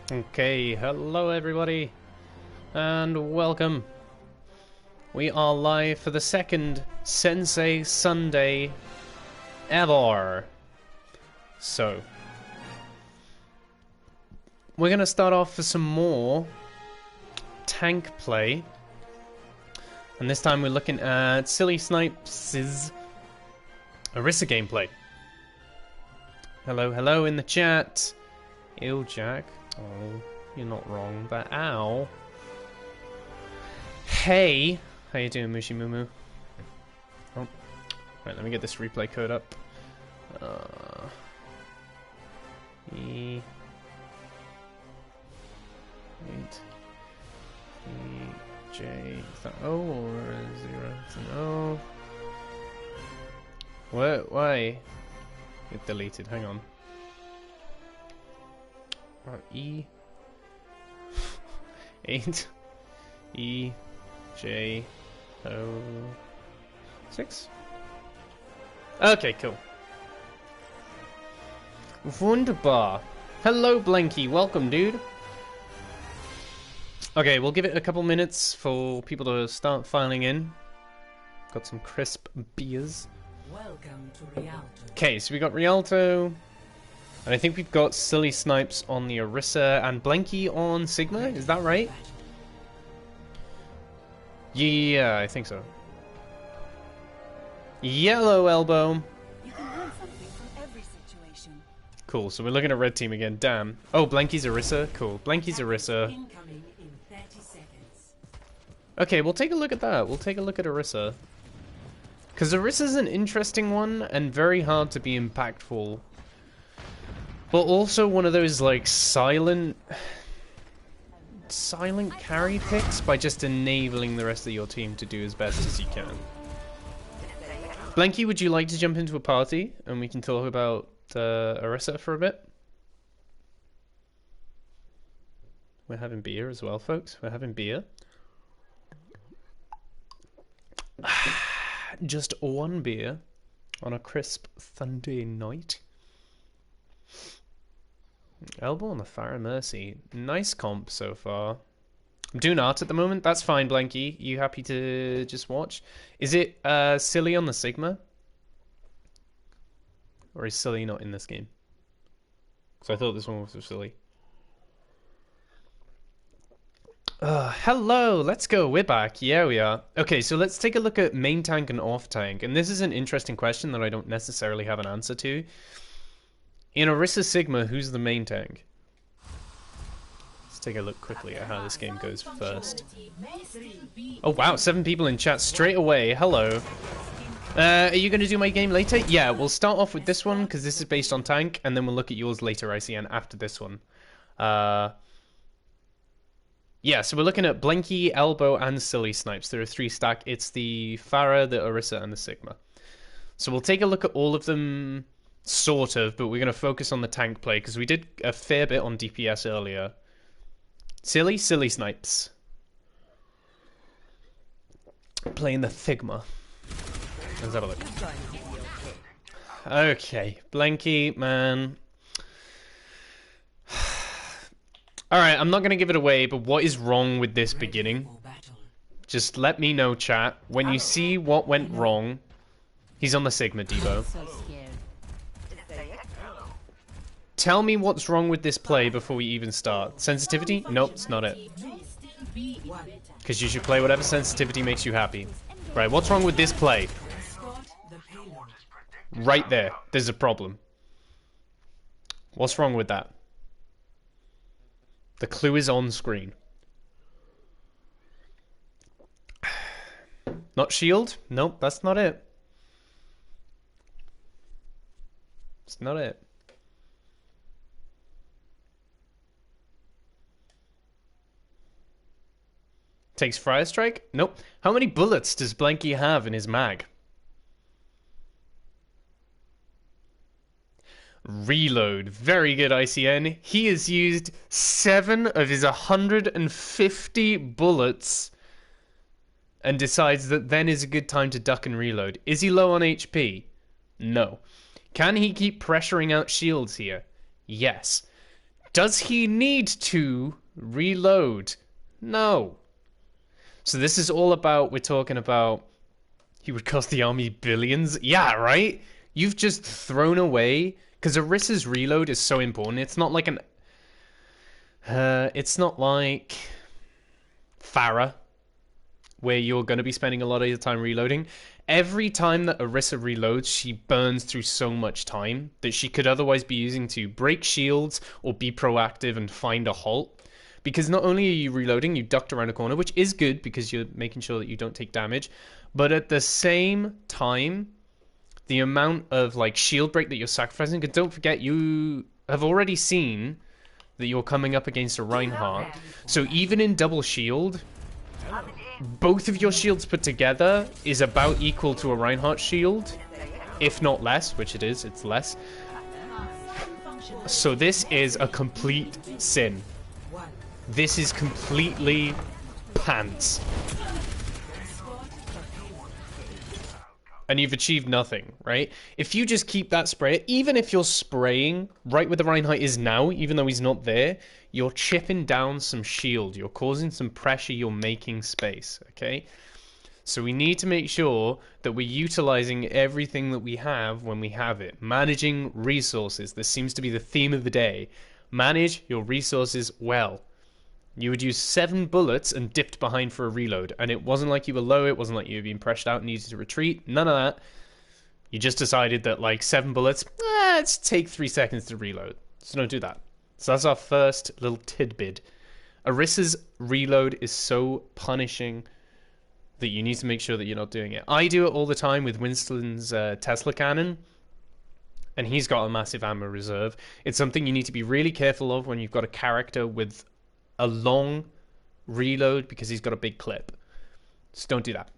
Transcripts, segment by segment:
Okay, hello everybody, and welcome. We are live for the second SENSEI Sunday ever. So, we're going to start off with some more tank play. And this time we're looking at Silly Snipes' Orisa gameplay. Hello, hello in the chat. Ew, Jack. Oh, you're not wrong, but ow. Hey! How you doing, Mushi Mumu? Oh. Right, let me get this replay code up. E... 8... E... J... Is that O or 0? It's an O. What? Why? Get deleted, hang on. E 8 E J O 6. Okay, cool. Wunderbar. Hello, Blanky. Welcome, dude. Okay, we'll give it a couple minutes for people to start filing in. Got some crisp beers. Welcome to Rialto. Okay, so we got Rialto. And I think we've got Silly Snipes on the Orisa and Blanky on Sigma, is that right? Yeah, I think so. Yellow Elbow. You can learn something from every situation. Cool, so we're looking at red team again, damn. Oh, Blanky's Orisa, cool. Blanky's Orisa. Incoming in 30 seconds. Okay, we'll take a look at that. We'll take a look at Orisa. Because Orisa's an interesting one and very hard to be impactful. But also one of those, like, silent carry picks by just enabling the rest of your team to do as best as you can. Blanky, would you like to jump into a party and we can talk about Orisa for a bit? We're having beer as well, folks. We're having beer. Just one beer on a crisp Sunday night. Elbow on the Farah Mercy. Nice comp so far. I'm doing art at the moment. That's fine, Blanky. You happy to just watch? Is it Silly on the Sigma? Or is Silly not in this game? Because I thought this one was for Silly. Hello, let's go. We're back. Yeah, we are. Okay, so let's take a look at main tank and off tank. And this is an interesting question that I don't necessarily have an answer to. In Orisa Sigma, who's the main tank? Let's take a look quickly at how this game goes first. Oh wow, 7 people in chat straight away. Hello. Are you going to do my game later? Yeah, we'll start off with this one because this is based on tank, and then we'll look at yours later, ICN, after this one. Yeah, so we're looking at Blanky, Elbow, and Silly Snipes. There are 3 stack. It's the Farah, the Orisa, and the Sigma. So we'll take a look at all of them, sort of, but we're going to focus on the tank play, because we did a fair bit on DPS earlier. Silly Snipes. Playing the Thigma. Let's have a look. Okay, Blanky, man. Alright, I'm not going to give it away, but what is wrong with this beginning? Just let me know, chat. When you see what went wrong, he's on the Sigma, Debo. Tell me what's wrong with this play before we even start. Sensitivity? Nope, it's not it. Because you should play whatever sensitivity makes you happy. Right, what's wrong with this play? Right there. There's a problem. What's wrong with that? The clue is on screen. Not shield? Nope, that's not it. It's not it. Takes Fire Strike? Nope. How many bullets does Blanky have in his mag? Reload. Very good, ICN. He has used 7 of his 150 bullets and decides that then is a good time to duck and reload. Is he low on HP? No. Can he keep pressuring out shields here? Yes. Does he need to reload? No. So this is all about, we're talking about, he would cost the army billions. Yeah, right? You've just thrown away, because Orisa's reload is so important. It's not like it's not like Farah, where you're going to be spending a lot of your time reloading. Every time that Orisa reloads, she burns through so much time that she could otherwise be using to break shields or be proactive and find a halt. Because not only are you reloading, you ducked around a corner, which is good because you're making sure that you don't take damage. But at the same time, the amount of like shield break that you're sacrificing, because don't forget, you have already seen that you're coming up against a Reinhardt. So even in double shield, both of your shields put together is about equal to a Reinhardt shield, if not less, which it is, it's less. So this is a complete sin. This is completely pants. And you've achieved nothing, right? If you just keep that spray, even if you're spraying right where the Reinhardt is now, even though he's not there, you're chipping down some shield. You're causing some pressure. You're making space, okay? So we need to make sure that we're utilizing everything that we have when we have it. Managing resources. This seems to be the theme of the day. Manage your resources well. You would use 7 bullets and dipped behind for a reload. And it wasn't like you were low. It wasn't like you were being pressured out and needed to retreat. None of that. You just decided that, like, 7 bullets, let's take 3 seconds to reload. So don't do that. So that's our first little tidbit. Orisa's reload is so punishing that you need to make sure that you're not doing it. I do it all the time with Winston's Tesla cannon. And he's got a massive ammo reserve. It's something you need to be really careful of when you've got a character with a long reload because he's got a big clip. Just don't do that.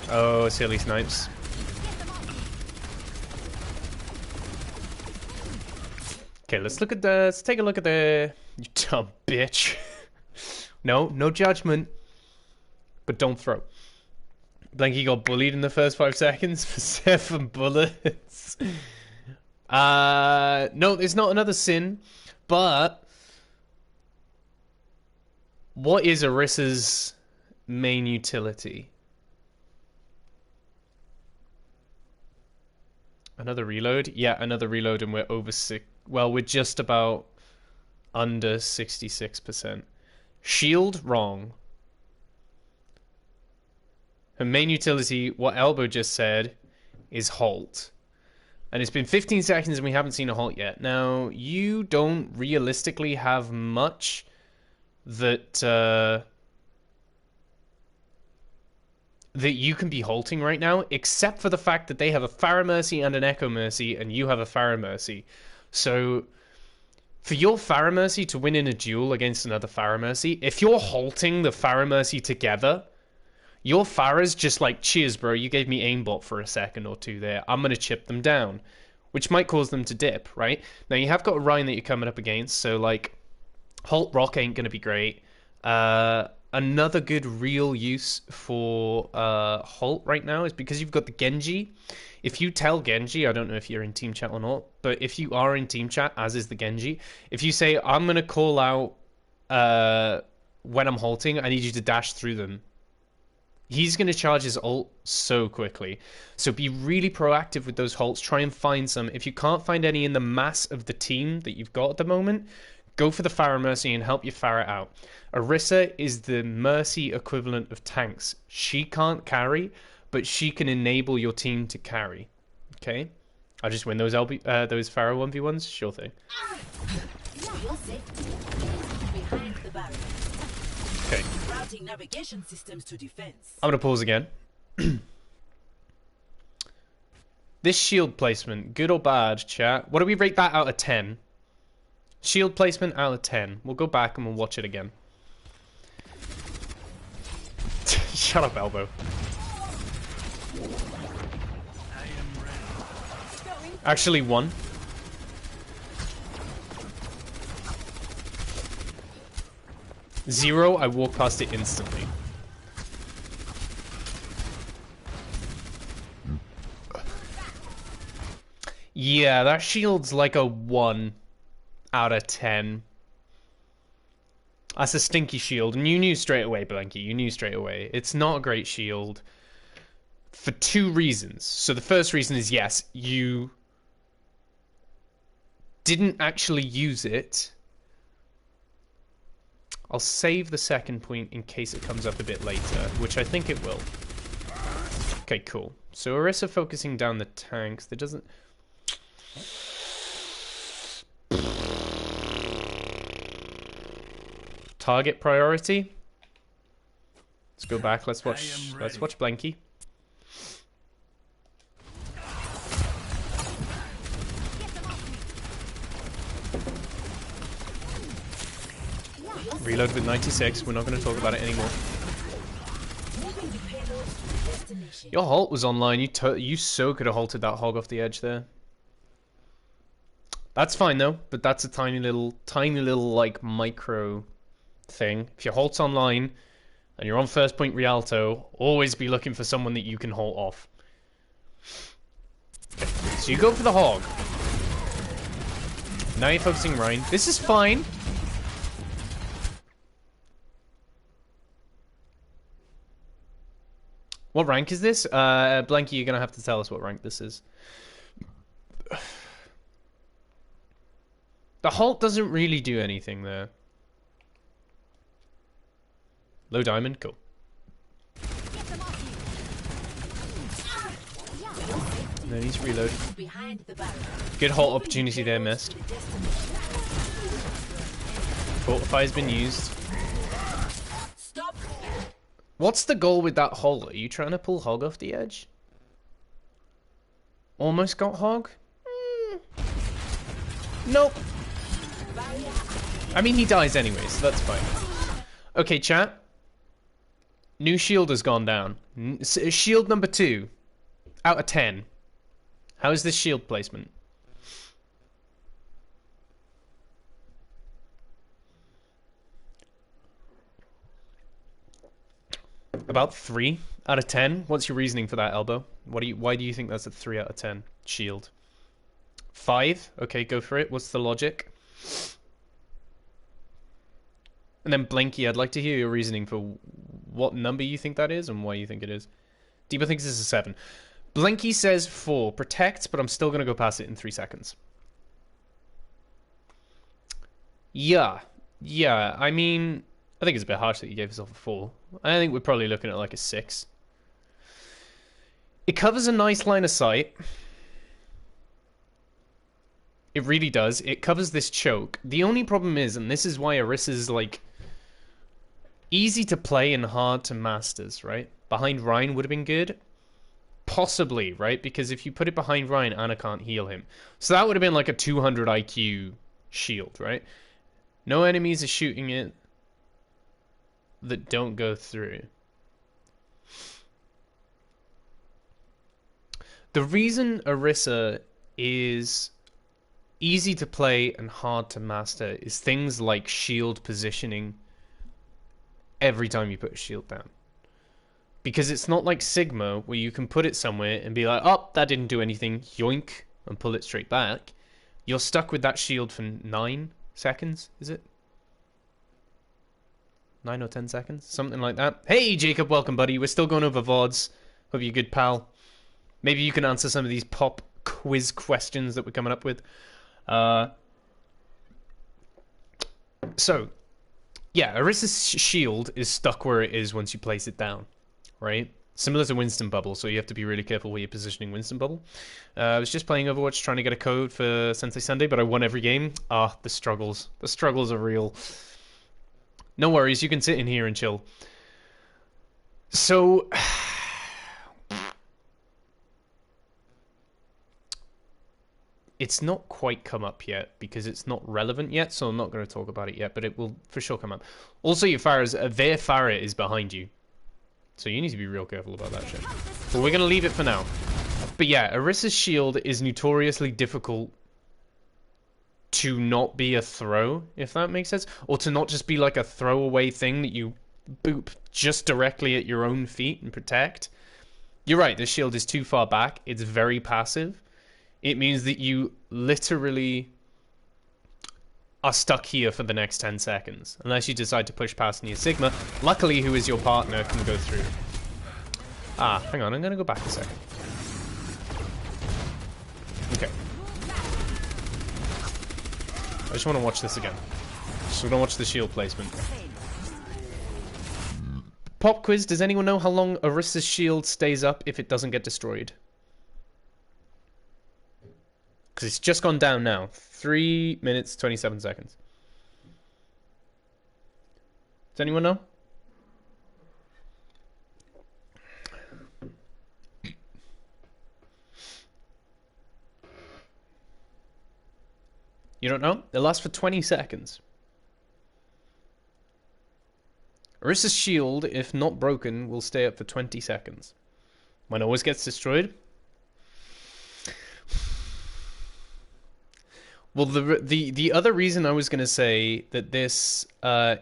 Oh, silly snipes. Okay, let's take a look at the... You dumb bitch. No judgment. But don't throw. Blanky got bullied in the first 5 seconds for 7 bullets. No, it's not another sin, but what is Orisa's main utility? Another reload? Yeah, another reload, and we're over well, we're just about under 66%. Shield, wrong. Her main utility, what Elbow just said, is halt. And it's been 15 seconds and we haven't seen a halt yet. Now, you don't realistically have much that that you can be halting right now, except for the fact that they have a Pharah Mercy and an Echo Mercy, and you have a Pharah Mercy. So, for your Pharah Mercy to win in a duel against another Pharah Mercy, if you're halting the Pharah Mercy together, your Pharah's just like, cheers, bro, you gave me aimbot for a second or two there. I'm going to chip them down, which might cause them to dip, right? Now, you have got a Ryan that you're coming up against, so, like, Halt Rock ain't going to be great. Another good real use for Halt right now is because you've got the Genji. If you tell Genji, I don't know if you're in team chat or not, but if you are in team chat, as is the Genji, if you say, I'm going to call out when I'm halting, I need you to dash through them. He's going to charge his ult so quickly. So be really proactive with those halts. Try and find some. If you can't find any in the mass of the team that you've got at the moment, go for the Pharah Mercy and help your Pharah out. Orisa is the Mercy equivalent of tanks. She can't carry, but she can enable your team to carry. Okay? I'll just win those those Pharah 1v1s? Sure thing. Okay. Routing navigation systems to defense. I'm going to pause again. This shield placement, good or bad, chat? What do we rate that out of 10? Shield placement out of 10. We'll go back and we'll watch it again. Shut up, Elbow. Actually, 1. Zero, I walk past it instantly. Yeah, that shield's like a 1 out of 10. That's a stinky shield, and you knew straight away, Blanky. You knew straight away. It's not a great shield for 2 reasons. So the first reason is, yes, you didn't actually use it. I'll save the second point in case it comes up a bit later, which I think it will. Okay, cool. So Orisa focusing down the tanks. That doesn't... Target priority. Let's go back. Let's watch Blanky. Reload with 96. We're not going to talk about it anymore. Your halt was online. You so could have halted that hog off the edge there. That's fine though, but that's a tiny little like micro thing. If your halt's online and you're on first point Rialto, always be looking for someone that you can halt off. So you go for the hog. Now you're focusing Rhine. This is fine. What rank is this? Blanky, you're gonna have to tell us what rank this is. The halt doesn't really do anything there. Low diamond, cool. And then he's reload. Good halt opportunity there, missed. Fortify's been used. What's the goal with that hole? Are you trying to pull hog off the edge? Almost got hog? Nope. I mean, he dies anyway, so that's fine. Okay, chat. New shield has gone down. Shield number 2 out of 10. How is this shield placement? About 3 out of 10. What's your reasoning for that, Elbow? Why do you think that's a 3 out of 10 shield? 5? Okay, go for it. What's the logic? And then Blinky, I'd like to hear your reasoning for what number you think that is and why you think it is. Debo thinks it's a 7. Blinky says 4. Protect, but I'm still going to go past it in 3 seconds. Yeah. Yeah, I mean, I think it's a bit harsh that you gave yourself a 4. I think we're probably looking at like a 6. It covers a nice line of sight. It really does. It covers this choke. The only problem is, and this is why Orisa's like easy to play and hard to masters, right? Behind Rhine would have been good. Possibly, right? Because if you put it behind Rhine, Anna can't heal him. So that would have been like a 200 IQ shield, right? No enemies are shooting it that don't go through. The reason Orisa is easy to play and hard to master is things like shield positioning every time you put a shield down. Because it's not like Sigma where you can put it somewhere and be like, oh, that didn't do anything, yoink, and pull it straight back. You're stuck with that shield for 9 seconds, is it? 9 or 10 seconds? Something like that. Hey, Jacob, welcome, buddy. We're still going over VODs. Hope you're good, pal. Maybe you can answer some of these pop quiz questions that we're coming up with. So, yeah, Orisa's shield is stuck where it is once you place it down, right? Similar to Winston Bubble, so you have to be really careful where you're positioning Winston Bubble. I was just playing Overwatch trying to get a code for SENSEI Sunday, but I won every game. The struggles. The struggles are real. No worries, you can sit in here and chill. So, it's not quite come up yet because it's not relevant yet, so I'm not going to talk about it yet, but it will for sure come up. Also, your Farah's, their Farah is behind you. So you need to be real careful about that shit. But we're going to leave it for now. But yeah, Orisa's shield is notoriously difficult to not be a throw, if that makes sense. Or to not just be like a throwaway thing that you boop just directly at your own feet and protect. You're right, the shield is too far back. It's very passive. it means that you literally are stuck here for the next 10 seconds. Unless you decide to push past near Sigma. Luckily, who is your partner, can go through. Ah, hang on, I'm gonna go back a second. Okay. I just want to watch this again. Just want to watch the shield placement. Pop quiz, does anyone know how long Orisa's shield stays up if it doesn't get destroyed? Because it's just gone down now. 3 minutes, 27 seconds. Does anyone know? You don't know? It lasts for 20 seconds. Orisa's shield, if not broken, will stay up for 20 seconds. When it always gets destroyed. Well, the other reason I was going to say that this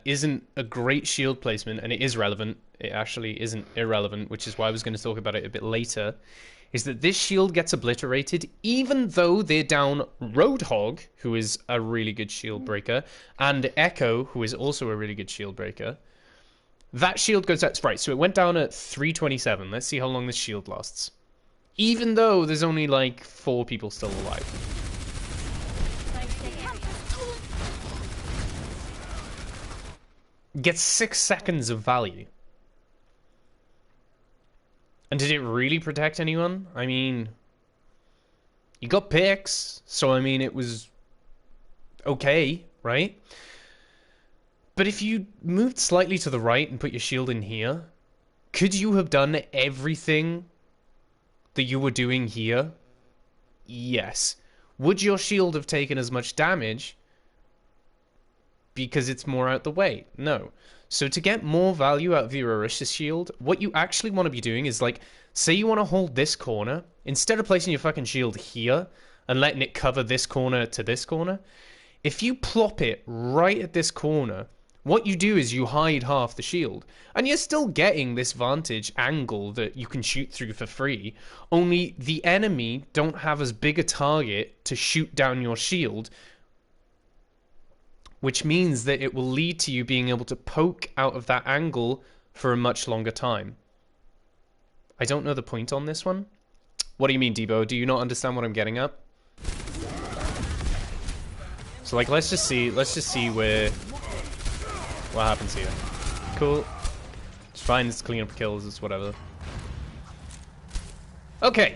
isn't a great shield placement, and it is relevant, it actually isn't irrelevant, which is why I was going to talk about it a bit later, is that this shield gets obliterated even though they're down Roadhog, who is a really good shield breaker, and Echo, who is also a really good shield breaker. That shield goes out, right, so it went down at 327. Let's see how long this shield lasts. Even though there's only like 4 people still alive. Gets 6 seconds of value. And did it really protect anyone? I mean, you got picks, so I mean it was okay, right? But if you moved slightly to the right and put your shield in here, could you have done everything that you were doing here? Yes. Would your shield have taken as much damage because it's more out the way? No. So to get more value out of your Orisa shield, what you actually want to be doing is, like, say you want to hold this corner, instead of placing your fucking shield here and letting it cover this corner to this corner, if you plop it right at this corner, what you do is you hide half the shield, and you're still getting this vantage angle that you can shoot through for free, only the enemy don't have as big a target to shoot down your shield, which means that it will lead to you being able to poke out of that angle for a much longer time. I don't know the point on this one. What do you mean, Debo? Do you not understand what I'm getting at? So, like, let's just see what happens here. Cool. It's fine, it's clean up kills, it's whatever. Okay.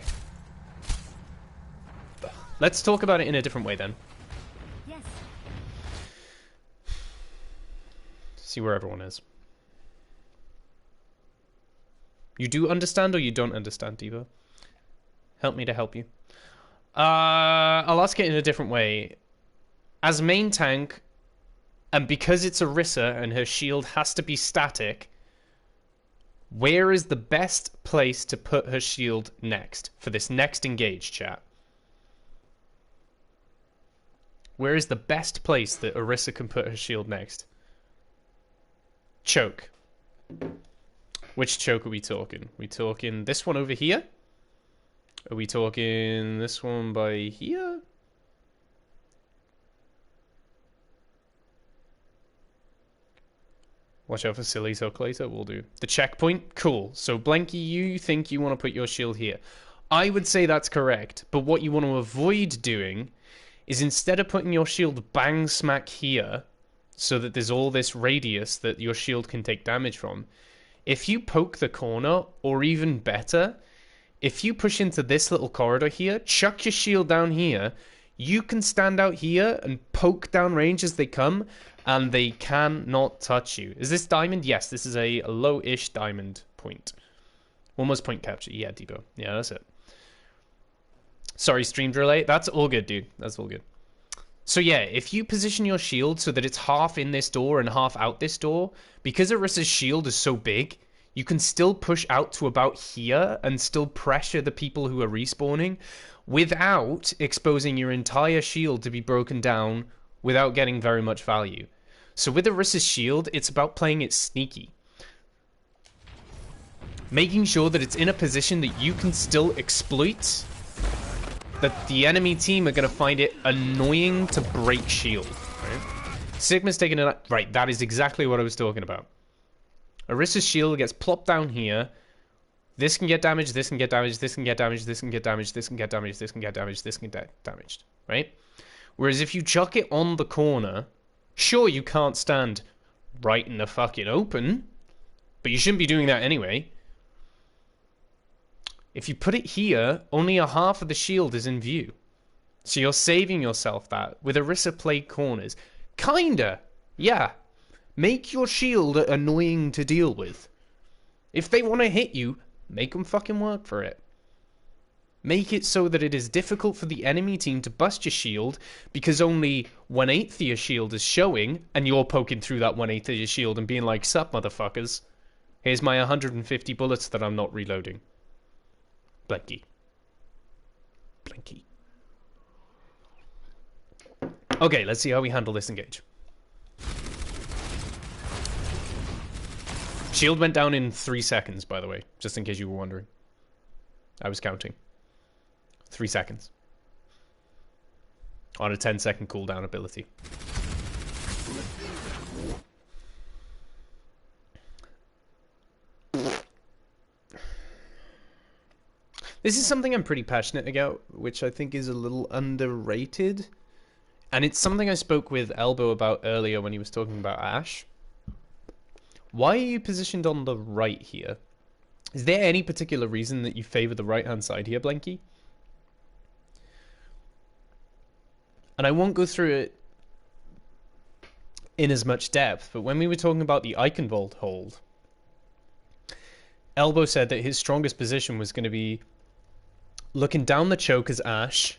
Let's talk about it in a different way then. Yes. See where everyone is. You do understand or you don't understand, Devo? Help me to help you. I'll ask it in a different way. As main tank, and because it's Orisa and her shield has to be static, where is the best place to put her shield next for this next engage, chat? Where is the best place that Orisa can put her shield next? Choke. Which choke are we talking? We talking this one over here? Are we talking this one by here? Watch out for silly hook later, we'll do. The checkpoint? Cool. So, Blanky, you think you want to put your shield here. I would say that's correct, but what you want to avoid doing is, instead of putting your shield bang smack here, so that there's all this radius that your shield can take damage from, if you poke the corner, or even better, if you push into this little corridor here, chuck your shield down here, you can stand out here and poke down range as they come, and they cannot touch you. Is this diamond? Yes, this is a low-ish diamond point. Almost point capture. Yeah, Debo. Yeah, that's it. Sorry, stream delay. That's all good, dude. That's all good. So yeah, if you position your shield so that it's half in this door and half out this door, because Orisa's shield is so big, you can still push out to about here and still pressure the people who are respawning without exposing your entire shield to be broken down without getting very much value. So with Orisa's shield, it's about playing it sneaky. Making sure that it's in a position that you can still exploit that the enemy team are going to find it annoying to break shield. Right? Sigma's taking it. Right, that is exactly what I was talking about. Orisa's shield gets plopped down here. This can get damaged, this can get damaged, this can get damaged, this can get damaged, this can get damaged, this can get damaged, this can get damaged, right? Whereas if you chuck it on the corner, sure, you can't stand right in the fucking open, but you shouldn't be doing that anyway. If you put it here, only a half of the shield is in view. So you're saving yourself that. With Orisa played corners. Kinda, yeah. Make your shield annoying to deal with. If they want to hit you, make them fucking work for it. Make it so that it is difficult for the enemy team to bust your shield because only 1/8 of your shield is showing and you're poking through that 1/8 of your shield and being like, sup motherfuckers. Here's my 150 bullets that I'm not reloading. Blinky. Blinky. Okay, let's see how we handle this engage. Shield went down in 3 seconds, by the way, just in case you were wondering. I was counting. 3 seconds. On a 10-second cooldown ability. This is something I'm pretty passionate about, which I think is a little underrated. And it's something I spoke with Elbow about earlier when he was talking about Ashe. Why are you positioned on the right here? Is there any particular reason that you favor the right-hand side here, Blanky? And I won't go through it in as much depth, but when we were talking about the Eichenwald hold, Elbow said that his strongest position was going to be looking down the choke as Ashe.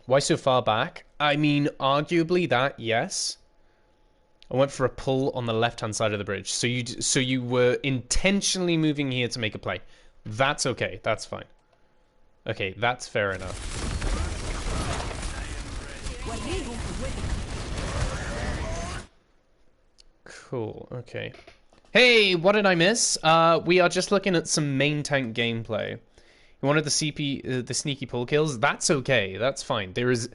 Why so far back? I mean, arguably that, yes. I went for a pull on the left-hand side of the bridge. So you were intentionally moving here to make a play. That's okay. That's fine. Okay, that's fair enough. Cool. Okay. Hey, what did I miss? We are just looking at some main tank gameplay. You wanted the sneaky pull kills? That's okay. That's fine. There is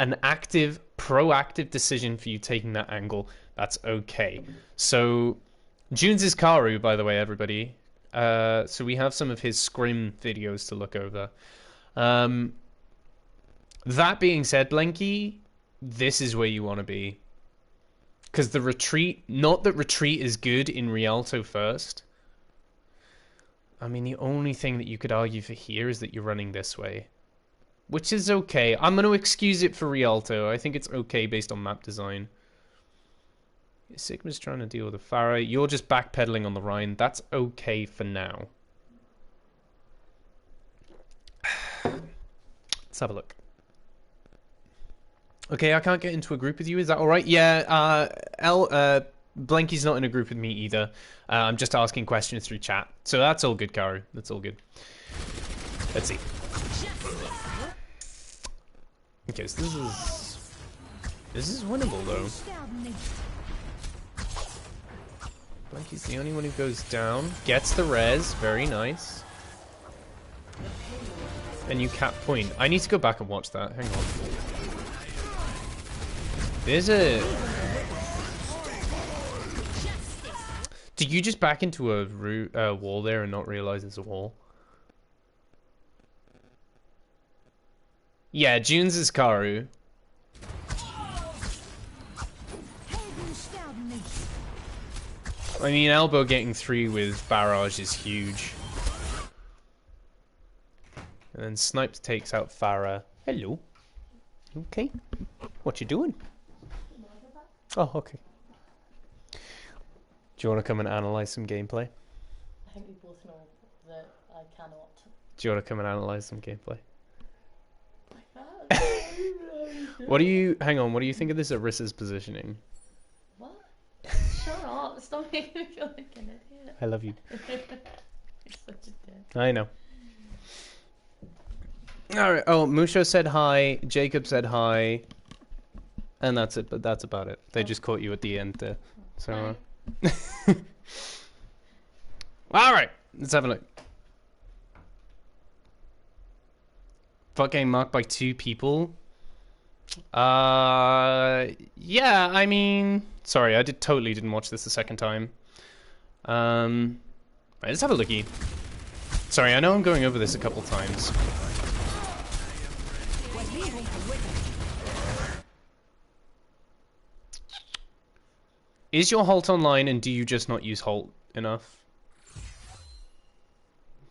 an active, proactive decision for you taking that angle. That's okay. So, Junes is Karu, by the way, everybody. So we have some of his scrim videos to look over. That being said, Blanky, this is where you want to be. Because the retreat, not that retreat is good in Rialto first. I mean, the only thing that you could argue for here is that you're running this way. Which is okay. I'm going to excuse it for Rialto. I think it's okay based on map design. Sigma's trying to deal with a Farah. You're just backpedaling on the Rhine. That's okay for now. Let's have a look. Okay, I can't get into a group with you. Is that alright? Yeah, Blanky's not in a group with me either. I'm just asking questions through chat. So that's all good, Karu. That's all good. Let's see. Okay, so this is winnable though. Blanky's the only one who goes down. Gets the res. Very nice. And you cap point. I need to go back and watch that. Hang on. There's a... Did you just back into a wall there and not realize there's a wall? Yeah, Junes is Karu. I mean, Elbow getting 3 with Barrage is huge. And then Sniped takes out Farah. Hello. Okay. What you doing? Oh, okay. Do you want to come and analyze some gameplay? I think we both know that I cannot. Do you want to come and analyze some gameplay? What do you... Hang on, what do you think of this Orisa's positioning? What? Shut up. Stop making me feel like an idiot. I love you. You're such a dick. I know. Alright, oh, Musho said hi, Jacob said hi, and that's it, but that's about it. They just caught you at the end there. So, alright, let's have a look. Fuck game marked by 2 people. Yeah, I mean, sorry, I totally didn't watch this the second time. Right, let's have a lookie. Sorry, I know I'm going over this a couple times. Is your halt online and do you just not use halt enough?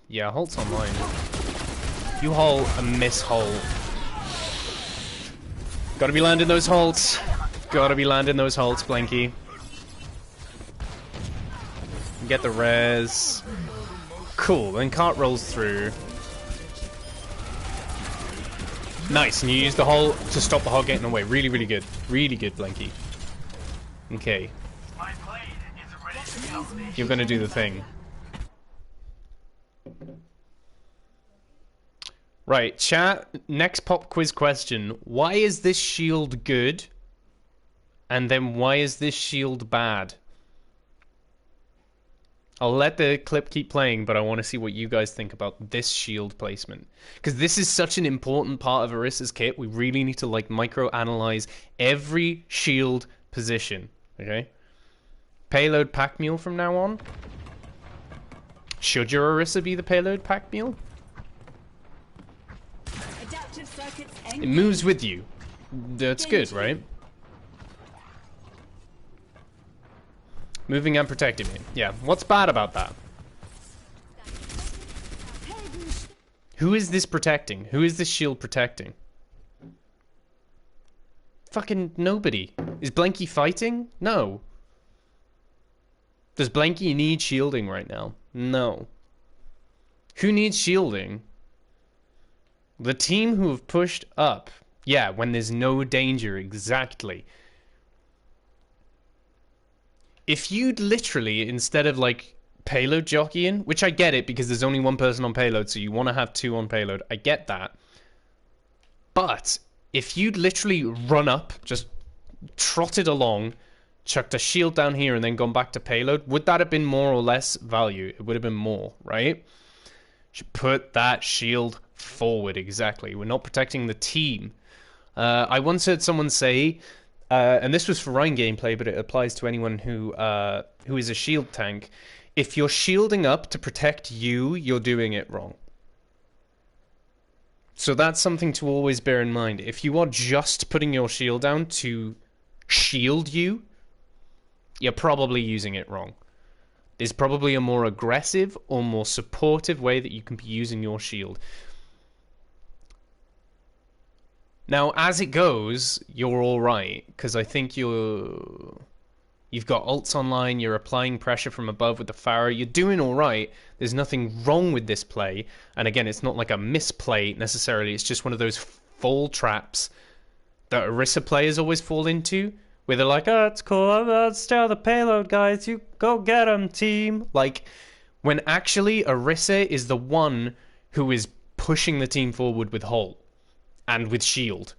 Yeah, halt's online. You halt and miss halt. Gotta be landing those halts. Gotta be landing those halts, Blanky. Get the res. Cool, then cart rolls through. Nice, and you use the halt to stop the hog getting away. Really, really good. Really good, Blanky. Okay. You're gonna do the thing. Right, chat, next pop quiz question. Why is this shield good? And then why is this shield bad? I'll let the clip keep playing, but I want to see what you guys think about this shield placement. Because this is such an important part of Orisa's kit. We really need to, like, micro-analyze every shield position. Okay? Payload pack mule from now on. Should your Orisa be the payload pack mule? It moves with you. That's good, right? Moving and protecting me. Yeah, what's bad about that? Who is this protecting? Who is this shield protecting? Fucking nobody. Is Blanky fighting? No. Does Blanky need shielding right now? No. Who needs shielding? The team who have pushed up. Yeah, when there's no danger, exactly. If you'd literally, instead of like payload jockeying, which I get it because there's only one person on payload, so you want to have 2 on payload. I get that. But if you'd literally run up, just trotted along, chucked a shield down here and then gone back to payload, would that have been more or less value? It would have been more, right? Should put that shield forward, exactly. We're not protecting the team. I once heard someone say, and this was for Rhine gameplay, but it applies to anyone who is a shield tank. If you're shielding up to protect you, you're doing it wrong. So that's something to always bear in mind. If you are just putting your shield down to shield you, you're probably using it wrong. There's probably a more aggressive or more supportive way that you can be using your shield. Now, as it goes, you're all right, because I think you've got ults online, you're applying pressure from above with the Pharah, you're doing all right. There's nothing wrong with this play, and again, it's not like a misplay necessarily, it's just one of those fall traps that Orisa players always fall into, where they're like, oh, it's cool, let's steal the payload, guys, you go get them, team. Like, when actually Orisa is the one who is pushing the team forward with Holt and with shield.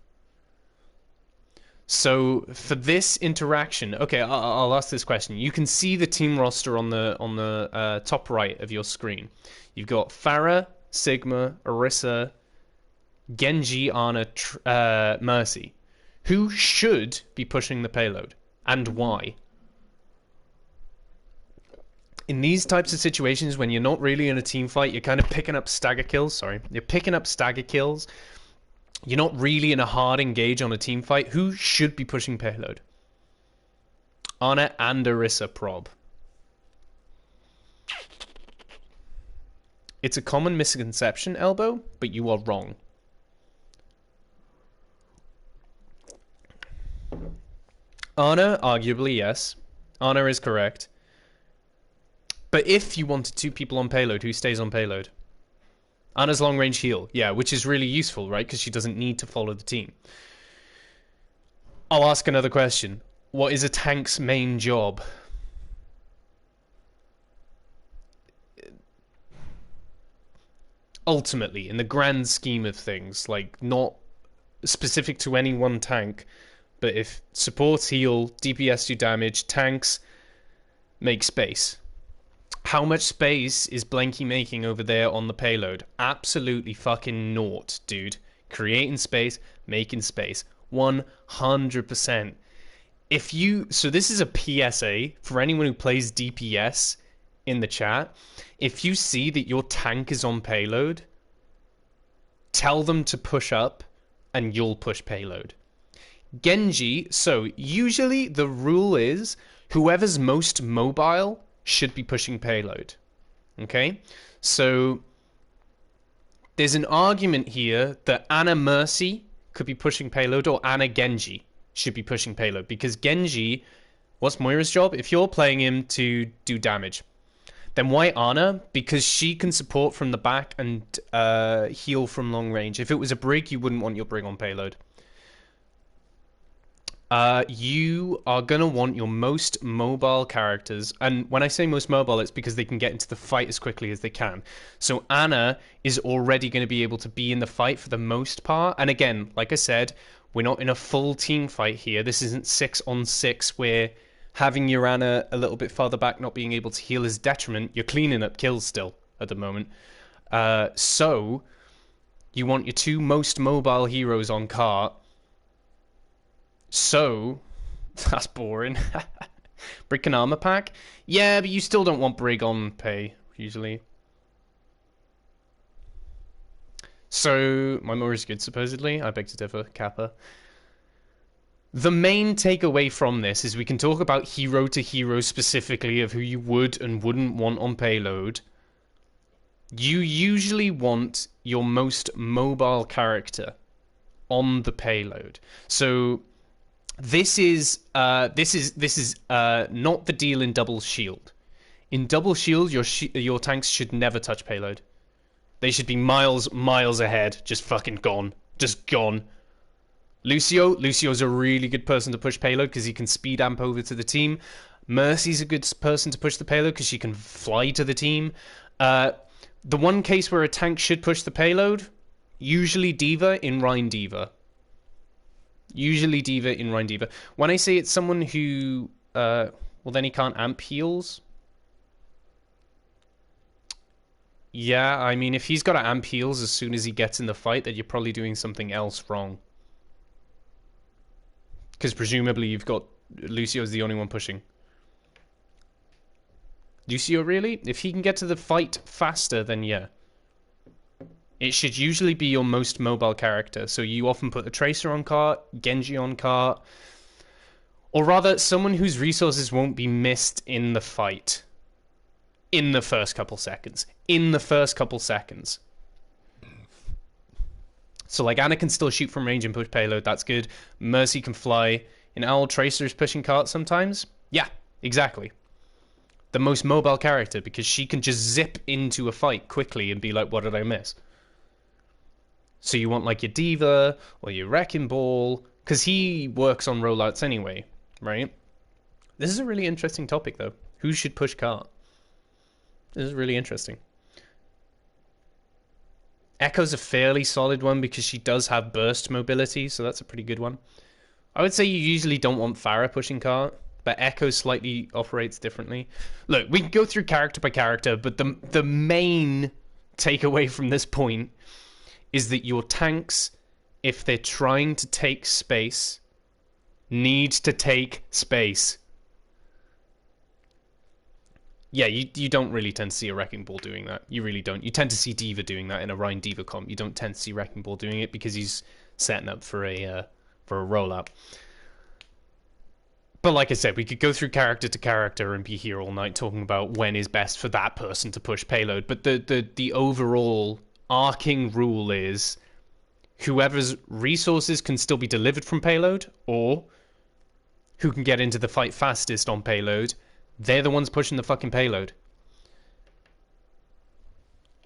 So for this interaction, okay, I'll ask this question. You can see the team roster on the top right of your screen. You've got Pharah, Sigma, Orisa, Genji, Ana, Mercy. Who should be pushing the payload, and why? In these types of situations, when you're not really in a team fight, you're kind of picking up stagger kills. Sorry, you're picking up stagger kills. You're not really in a hard engage on a team fight. Who should be pushing payload? Ana and Orisa prob. It's a common misconception, Elbow, but you are wrong. Ana, arguably, yes. Ana is correct. But if you wanted 2 people on payload, who stays on payload? Ana's long range heal, yeah, which is really useful, right? Because she doesn't need to follow the team. I'll ask another question. What is a tank's main job? Ultimately, in the grand scheme of things, like not specific to any one tank, but if supports heal, DPS do damage, tanks make space. How much space is Blanky making over there on the payload? Absolutely fucking naught, dude. Creating space, making space. 100%. So this is a PSA for anyone who plays DPS in the chat. If you see that your tank is on payload, tell them to push up and you'll push payload. Genji, so usually the rule is whoever's most mobile should be pushing payload. Okay? So there's an argument here that Ana Mercy could be pushing payload or Ana Genji should be pushing payload, because Genji, what's Moira's job? If you're playing him to do damage, then why Ana? Because she can support from the back and heal from long range. If it was a Brig, you wouldn't want your Brig on payload. You are going to want your most mobile characters, and when I say most mobile, it's because they can get into the fight as quickly as they can. So Ana is already going to be able to be in the fight for the most part, and again, like I said, we're not in a full team fight here. This isn't 6-on-6 where having your Ana a little bit farther back not being able to heal is detriment. You're cleaning up kills still at the moment. So you want your two most mobile heroes on cart. So that's boring. Brick and armor pack? Yeah, but you still don't want Brig on pay, usually. So, my Moira's good, supposedly. I beg to differ, Kappa. The main takeaway from this is we can talk about hero to hero specifically of who you would and wouldn't want on payload. You usually want your most mobile character on the payload. So this is not the deal in double shield. In double shield, your tanks should never touch payload. They should be miles ahead, just fucking gone, just gone. Lucio's a really good person to push payload because he can speed amp over to the team. Mercy's a good person to push the payload because she can fly to the team. The one case where a tank should push the payload, usually D.Va in Rein D.Va. Usually D.Va in Rein D.Va. When I say it's someone who, well then he can't amp heals. Yeah, I mean if he's got to amp heals as soon as he gets in the fight, then you're probably doing something else wrong. Because presumably you've got Lucio's the only one pushing. Lucio, really? If he can get to the fight faster, then yeah. It should usually be your most mobile character. So you often put a Tracer on cart, Genji on cart. Or rather, someone whose resources won't be missed in the fight. In the first couple seconds. So like Ana can still shoot from range and push payload, that's good. Mercy can fly. And Owl Tracer is pushing cart sometimes. Yeah, exactly. The most mobile character, because she can just zip into a fight quickly and be like, what did I miss? So you want like your D.Va or your Wrecking Ball, because he works on rollouts anyway, right? This is a really interesting topic though. Who should push cart? This is really interesting. Echo's a fairly solid one because she does have burst mobility, so that's a pretty good one. I would say you usually don't want Pharah pushing cart, but Echo slightly operates differently. Look, we can go through character by character, but the main takeaway from this point is that your tanks, if they're trying to take space, need to take space. Yeah, you don't really tend to see a Wrecking Ball doing that. You really don't. You tend to see D.Va doing that in a Rein D.Va comp. You don't tend to see Wrecking Ball doing it because he's setting up for a rollout. But like I said, we could go through character to character and be here all night talking about when is best for that person to push payload. But the overall arcing rule is whoever's resources can still be delivered from payload, or who can get into the fight fastest on payload, they're the ones pushing the fucking payload.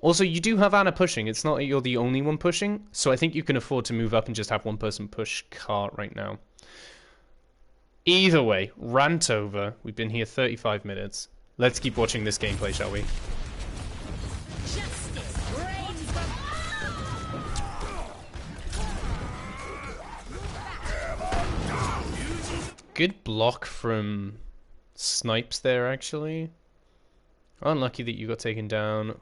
Also, you do have Ana pushing. It's not that you're the only one pushing, so I think you can afford to move up and just have one person push cart right now. Either way, rant over. We've been here 35 minutes. Let's keep watching this gameplay, shall we? Good block from Snipes there, actually. Unlucky that you got taken down.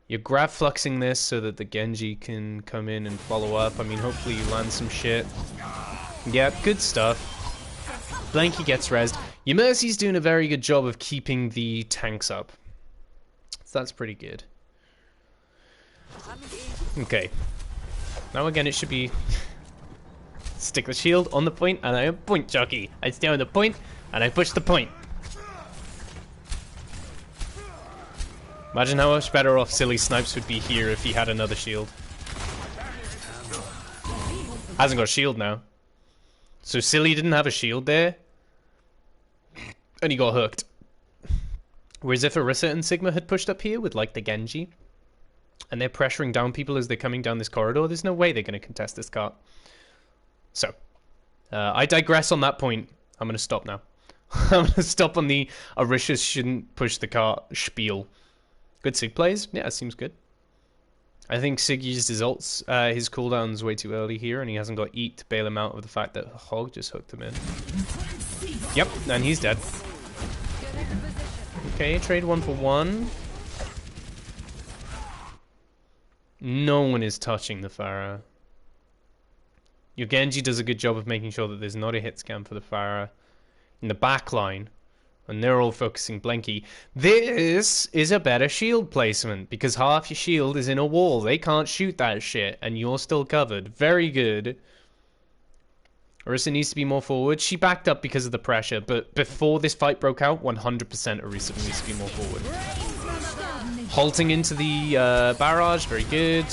You're grab fluxing this so that the Genji can come in and follow up. I mean, hopefully you land some shit. Yeah, good stuff. Blanky gets rezzed. Your Mercy's doing a very good job of keeping the tanks up. So that's pretty good. Okay. Now again, it should be... Stick the shield on the point, and I am point jockey. I stay on the point, and I push the point. Imagine how much better off Silly Snipes would be here if he had another shield. Hasn't got a shield now. So Silly didn't have a shield there, and he got hooked. Whereas if Orisa and Sigma had pushed up here with like the Genji, and they're pressuring down people as they're coming down this corridor, there's no way they're going to contest this cart. So, I digress on that point. I'm going to stop now. I'm going to stop on the Orisa shouldn't push the cart spiel. Good Sig plays. Yeah, it seems good. I think Sig used his ults, his cooldown's way too early here, and he hasn't got Eat to bail him out of the fact that Hog just hooked him in. Yep, and he's dead. Okay, trade 1 for 1. No one is touching the Pharah. Your Genji does a good job of making sure that there's not a hit scam for the Pharah in the back line, and they're all focusing Blanky. This is a better shield placement, because half your shield is in a wall. They can't shoot that shit, and you're still covered. Very good. Orisa needs to be more forward. She backed up because of the pressure, but before this fight broke out, 100% Orisa needs to be more forward. Halting into the barrage, very good.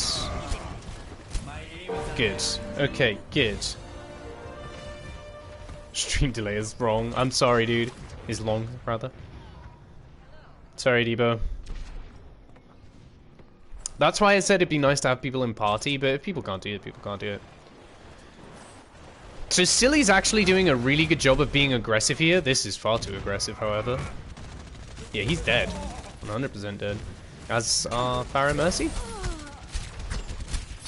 Good. Okay, good. Stream delay is wrong. I'm sorry, dude. Is long, rather. Sorry, Debo. That's why I said it'd be nice to have people in party, but if people can't do it, people can't do it. So Silly's actually doing a really good job of being aggressive here. This is far too aggressive, however. Yeah, he's dead. 100% dead. As Pharah Mercy?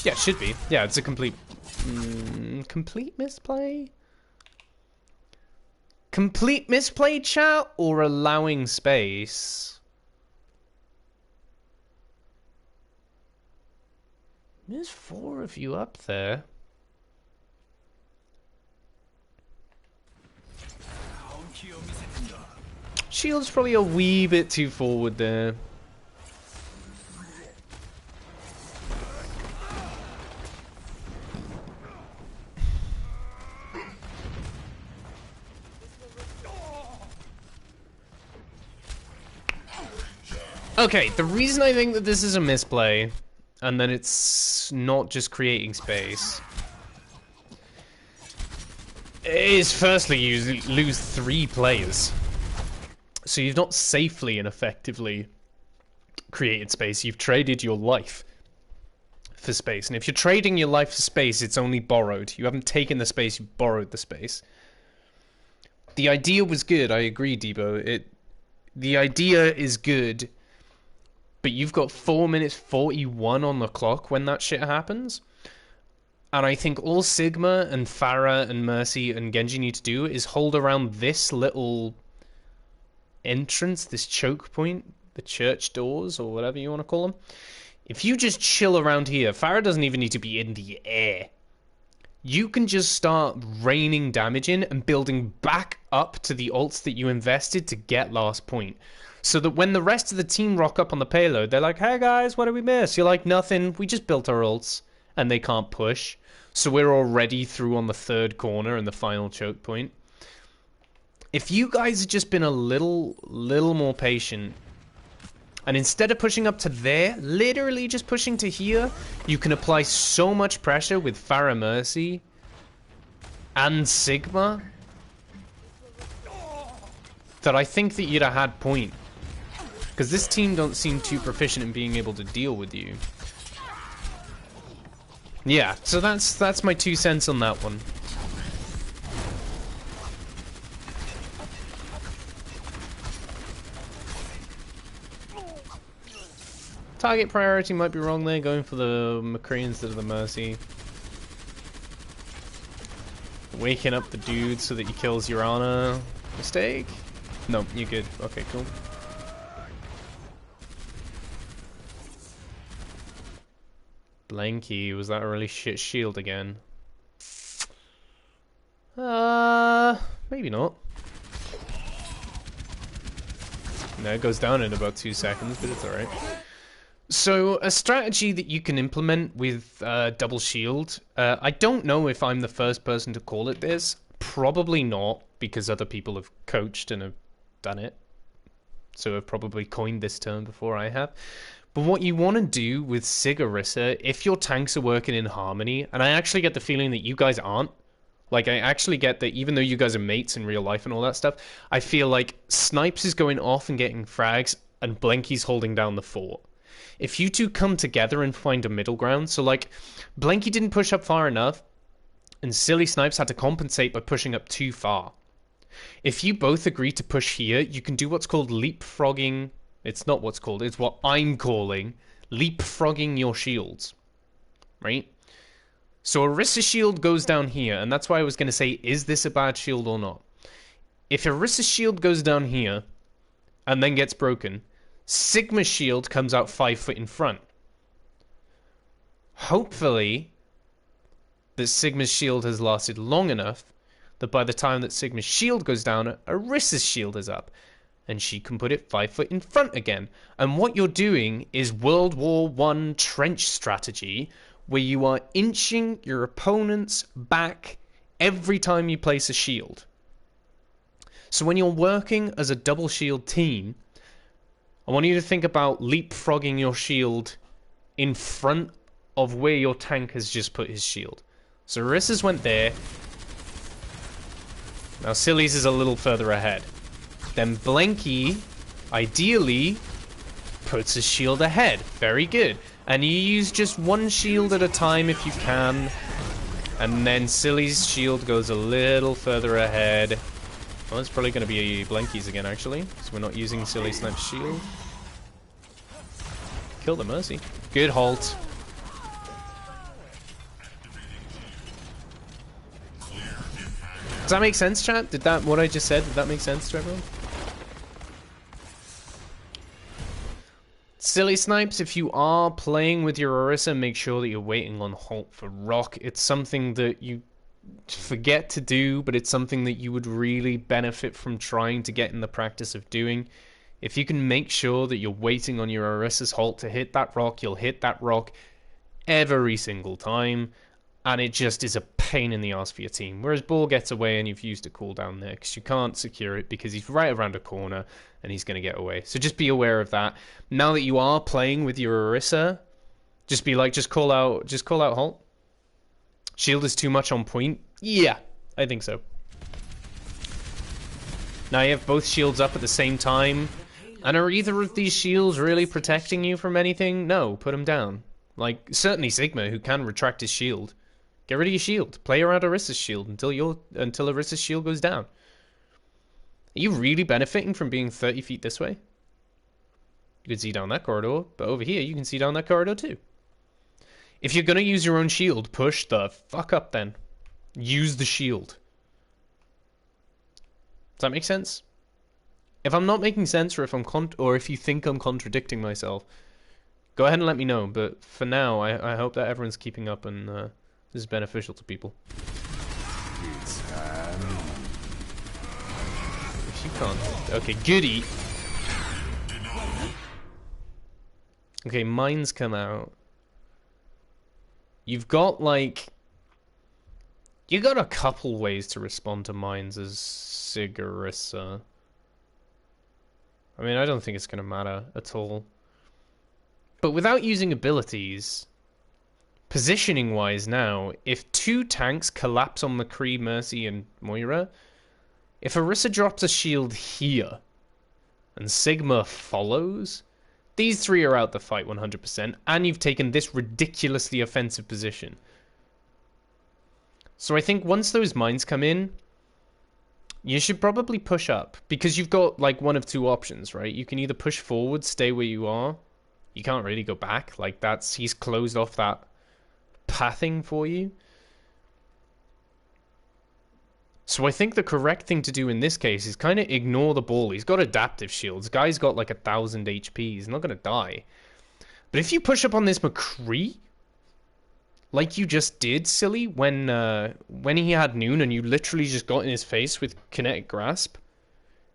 Yeah, it should be. Yeah, it's a complete... complete misplay? Complete misplay, chat? Or allowing space? There's 4 of you up there. Shield's probably a wee bit too forward there. Okay, the reason I think that this is a misplay, and that it's not just creating space, is firstly you lose 3 players. So you've not safely and effectively created space, you've traded your life for space. And if you're trading your life for space, it's only borrowed. You haven't taken the space, you've borrowed the space. The idea was good, I agree, Debo. The idea is good, but you've got 4 minutes 41 on the clock when that shit happens. And I think all Sigma and Pharah and Mercy and Genji need to do is hold around this little entrance, this choke point, the church doors, or whatever you want to call them. If you just chill around here, Pharah doesn't even need to be in the air. You can just start raining damage in and building back up to the ults that you invested to get last point. So that when the rest of the team rock up on the payload, they're like, hey guys, what did we miss? You're like, nothing, we just built our ults. And they can't push. So we're already through on the 3rd corner and the final choke point. If you guys had just been a little more patient, and instead of pushing up to there, literally just pushing to here, you can apply so much pressure with Pharah Mercy and Sigma that I think that you'd have had point. Because this team don't seem too proficient in being able to deal with you. Yeah, so that's my 2 cents on that one. Target priority might be wrong there, going for the McCree instead of the Mercy. Waking up the dude so that he kills Urana. Mistake? No, you're good. Okay, cool. Blanky, was that a really shit shield again? Maybe not. No, it goes down in about 2 seconds, but it's alright. So, a strategy that you can implement with double shield, I don't know if I'm the first person to call it this. Probably not, because other people have coached and have done it. So I've probably coined this term before I have. But what you want to do with Sig Orisa, if your tanks are working in harmony, and I actually get the feeling that you guys aren't, like I actually get that even though you guys are mates in real life and all that stuff, I feel like Snipes is going off and getting frags, and Blanky's holding down the fort. If you two come together and find a middle ground, so like, Blanky didn't push up far enough, and Silly Snipes had to compensate by pushing up too far. If you both agree to push here, you can do what's called leapfrogging. It's not what's called, it's what I'm calling leapfrogging your shields. Right? So Orisa's shield goes down here, and that's why I was going to say, is this a bad shield or not? If Orisa's shield goes down here, and then gets broken, Sigma's shield comes out 5 foot in front. Hopefully, that Sigma's shield has lasted long enough that by the time that Sigma's shield goes down, Orisa's shield is up. And she can put it 5 foot in front again. And what you're doing is World War I trench strategy, where you are inching your opponents back every time you place a shield. So when you're working as a double shield team, I want you to think about leapfrogging your shield in front of where your tank has just put his shield. So Orisa's went there. Now Silly's is a little further ahead. Then Blanky, ideally, puts his shield ahead. Very good. And you use just one shield at a time if you can. And then Silly's shield goes a little further ahead. Well, it's probably going to be Blanky's again, actually. So we're not using Silly Snipe's shield. Kill the Mercy. Good halt. Does that make sense, chat? Did that, what I just said, did that make sense to everyone? Silly Snipes, if you are playing with your Orisa, make sure that you're waiting on halt for rock. It's something that you forget to do, but it's something that you would really benefit from trying to get in the practice of doing. If you can make sure that you're waiting on your Orisa's halt to hit that rock, you'll hit that rock every single time. And it just is a pain in the ass for your team. Whereas Ball gets away and you've used a cooldown there because you can't secure it because he's right around a corner and he's going to get away. So just be aware of that. Now that you are playing with your Orisa, just be like, just call out halt. Shield is too much on point. Yeah, I think so. Now you have both shields up at the same time. And are either of these shields really protecting you from anything? No, put them down. Like, certainly Sigma, who can retract his shield. Get rid of your shield. Play around Orisa's shield until Orisa's shield goes down. Are you really benefiting from being 30 feet this way? You can see down that corridor, but over here you can see down that corridor too. If you're gonna use your own shield, push the fuck up then. Use the shield. Does that make sense? If I'm not making sense, or if you think I'm contradicting myself, go ahead and let me know. But for now, I hope that everyone's keeping up and this is beneficial to people. If you can't, okay, goody. Okay, mines come out. You've got you got a couple ways to respond to mines as Sig Orisa. I mean, I don't think it's gonna matter at all. But without using abilities, positioning wise now, if two tanks collapse on McCree, Mercy, and Moira, if Orisa drops a shield here and Sigma follows, these three are out the fight 100%, and you've taken this ridiculously offensive position. So I think once those mines come in, you should probably push up, because you've got like one of two options, right? You can either push forward, stay where you are. You can't really go back, like he's closed off that pathing for you. So I think the correct thing to do in this case is kind of ignore the ball. He's got adaptive shields. Guy's got like 1,000 HP. He's not going to die. But if you push up on this McCree, like you just did, silly, when he had noon and you literally just got in his face with kinetic grasp.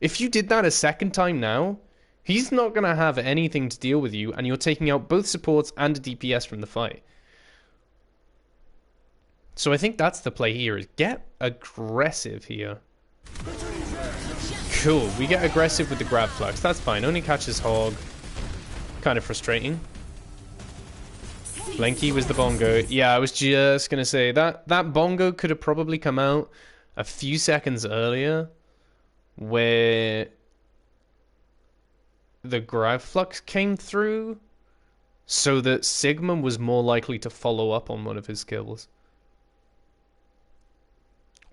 If you did that a second time now, he's not gonna have anything to deal with you, and you're taking out both supports and a DPS from the fight. So I think that's the play here, is get aggressive here. Cool, we get aggressive with the grab flux. That's fine, only catches Hog. Kind of frustrating. Blanky was the bongo. Yeah, I was just gonna say, that bongo could have probably come out a few seconds earlier, where the grab flux came through, so that Sigma was more likely to follow up on one of his kills.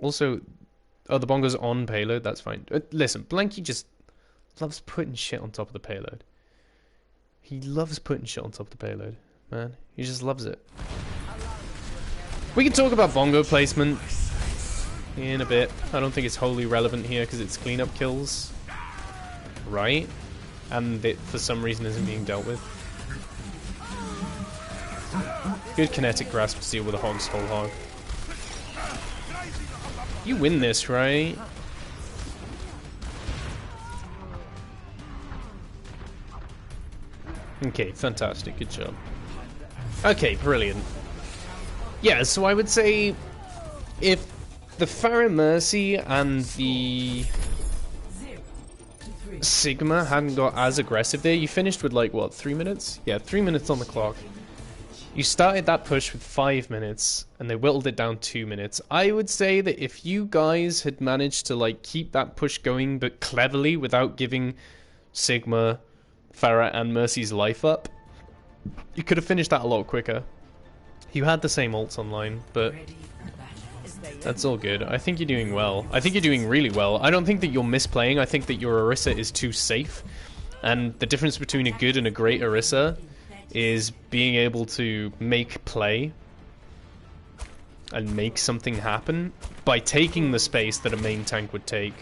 Also, oh, the bongo's on payload, that's fine. Listen, Blanky just loves putting shit on top of the payload. He loves putting shit on top of the payload, man. He just loves it. We can talk about bongo placement in a bit. I don't think it's wholly relevant here because it's cleanup kills, right? And it, for some reason, isn't being dealt with. Good kinetic grasp to deal with a Hog's whole Hog. You win this, right? Okay, fantastic. Good job. Okay, brilliant. Yeah, so I would say if the Pharah Mercy and the Sigma hadn't got as aggressive there, you finished with like, what, 3 minutes? Yeah, 3 minutes on the clock. You started that push with 5 minutes, and they whittled it down 2 minutes. I would say that if you guys had managed to like keep that push going, but cleverly, without giving Sigma, Pharah, and Mercy's life up, you could have finished that a lot quicker. You had the same ults online, but that's all good. I think you're doing well. I think you're doing really well. I don't think that you're misplaying. I think that your Orisa is too safe. And the difference between a good and a great Orisa is being able to make play and make something happen by taking the space that a main tank would take.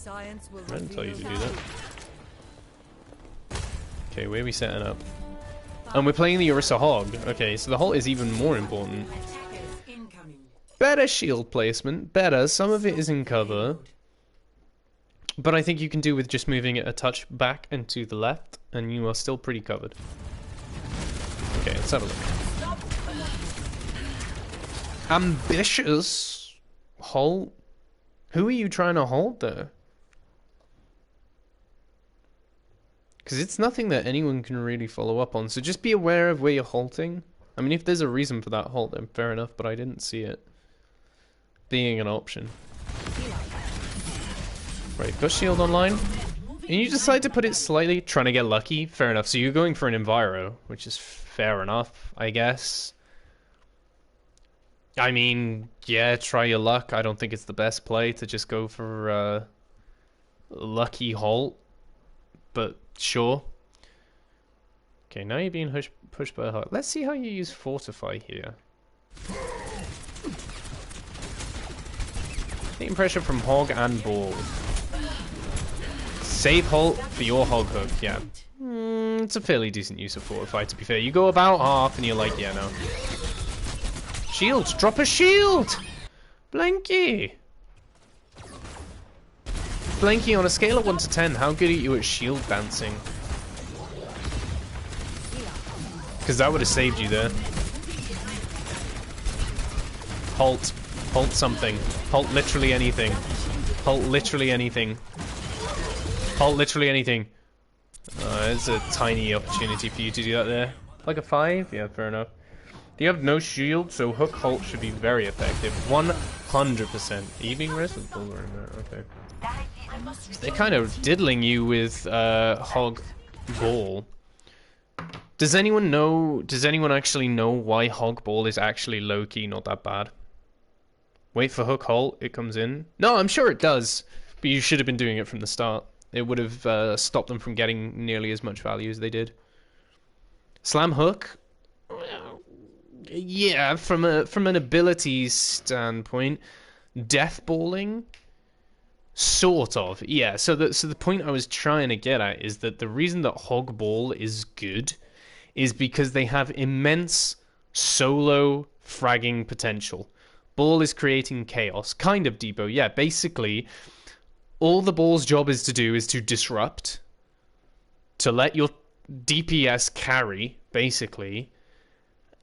I didn't tell you to do that. Okay, where are we setting up? And we're playing the Orisa Hog. Okay, so the Halt is even more important. Better shield placement, better. Some of it is in cover. But I think you can do with just moving it a touch back and to the left, and you are still pretty covered. Okay, let's have a look. Ambitious Halt? Who are you trying to hold there? Because it's nothing that anyone can really follow up on, so just be aware of where you're halting. I mean, if there's a reason for that halt, then fair enough, but I didn't see it being an option. Right, got shield online. And you decide to put it slightly, trying to get lucky, fair enough. So you're going for an Enviro, which is fair enough, I guess. I mean, yeah, try your luck. I don't think it's the best play to just go for lucky halt, but sure. Okay, now you're being pushed by a Hog. Let's see how you use Fortify here. Taking pressure from Hog and Ball. Save Halt for your Hog hook, yeah. It's a fairly decent use of Fortify, to be fair. You go about half and you're like, yeah, no. Shield! Drop a shield! Blanky! Blanky, on a scale of 1 to 10, how good are you at shield dancing? Because that would have saved you there. Halt. Halt something. Halt literally anything. Halt literally anything. Halt literally anything. It's a tiny opportunity for you to do that there. Like a 5? Yeah, fair enough. You have no shield, so hook halt should be very effective. 100%. Are you being risked with Buller in there? Okay. They're kind of diddling you with Hog Ball. Does anyone know? Does anyone actually know why Hog Ball is actually low key not that bad? Wait for hook halt, it comes in. No, I'm sure it does, but you should have been doing it from the start. It would have stopped them from getting nearly as much value as they did. Slam hook. Yeah, from an abilities standpoint, death balling. Sort of, yeah. So the point I was trying to get at is that the reason that Hog Ball is good is because they have immense solo fragging potential. Ball is creating chaos. Kind of, Debo. Yeah, basically, all the ball's job is to do is to disrupt, to let your DPS carry, basically,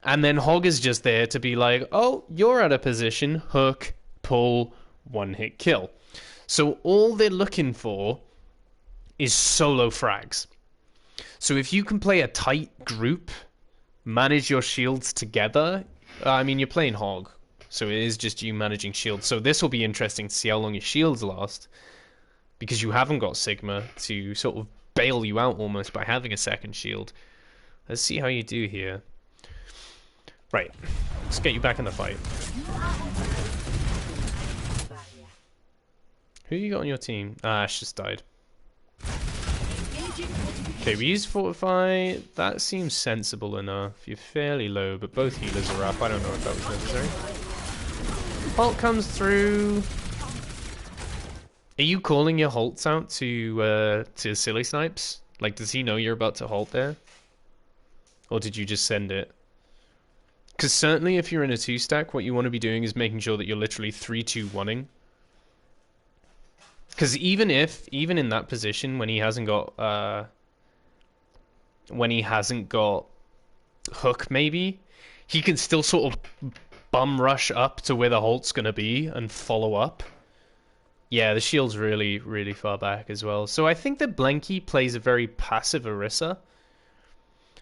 and then Hog is just there to be like, oh, you're out of position, hook, pull, one-hit kill. So all they're looking for is solo frags. So if you can play a tight group, manage your shields together, I mean, you're playing Hog, so it is just you managing shields. So this will be interesting to see how long your shields last, because you haven't got Sigma to sort of bail you out almost by having a second shield. Let's see how you do here. Right, let's get you back in the fight. Who you got on your team? Ah, Ash just died. Okay, we use Fortify. That seems sensible enough. You're fairly low, but both healers are up. I don't know if that was necessary. Halt comes through. Are you calling your halts out to Silly Snipes? Like, does he know you're about to halt there? Or did you just send it? Because certainly if you're in a 2-stack, what you want to be doing is making sure that you're literally 3-2-1-ing. Because even in that position, when he hasn't got hook, maybe, he can still sort of bum rush up to where the halt's going to be and follow up. Yeah, the shield's really, really far back as well. So I think that Blanky plays a very passive Orisa,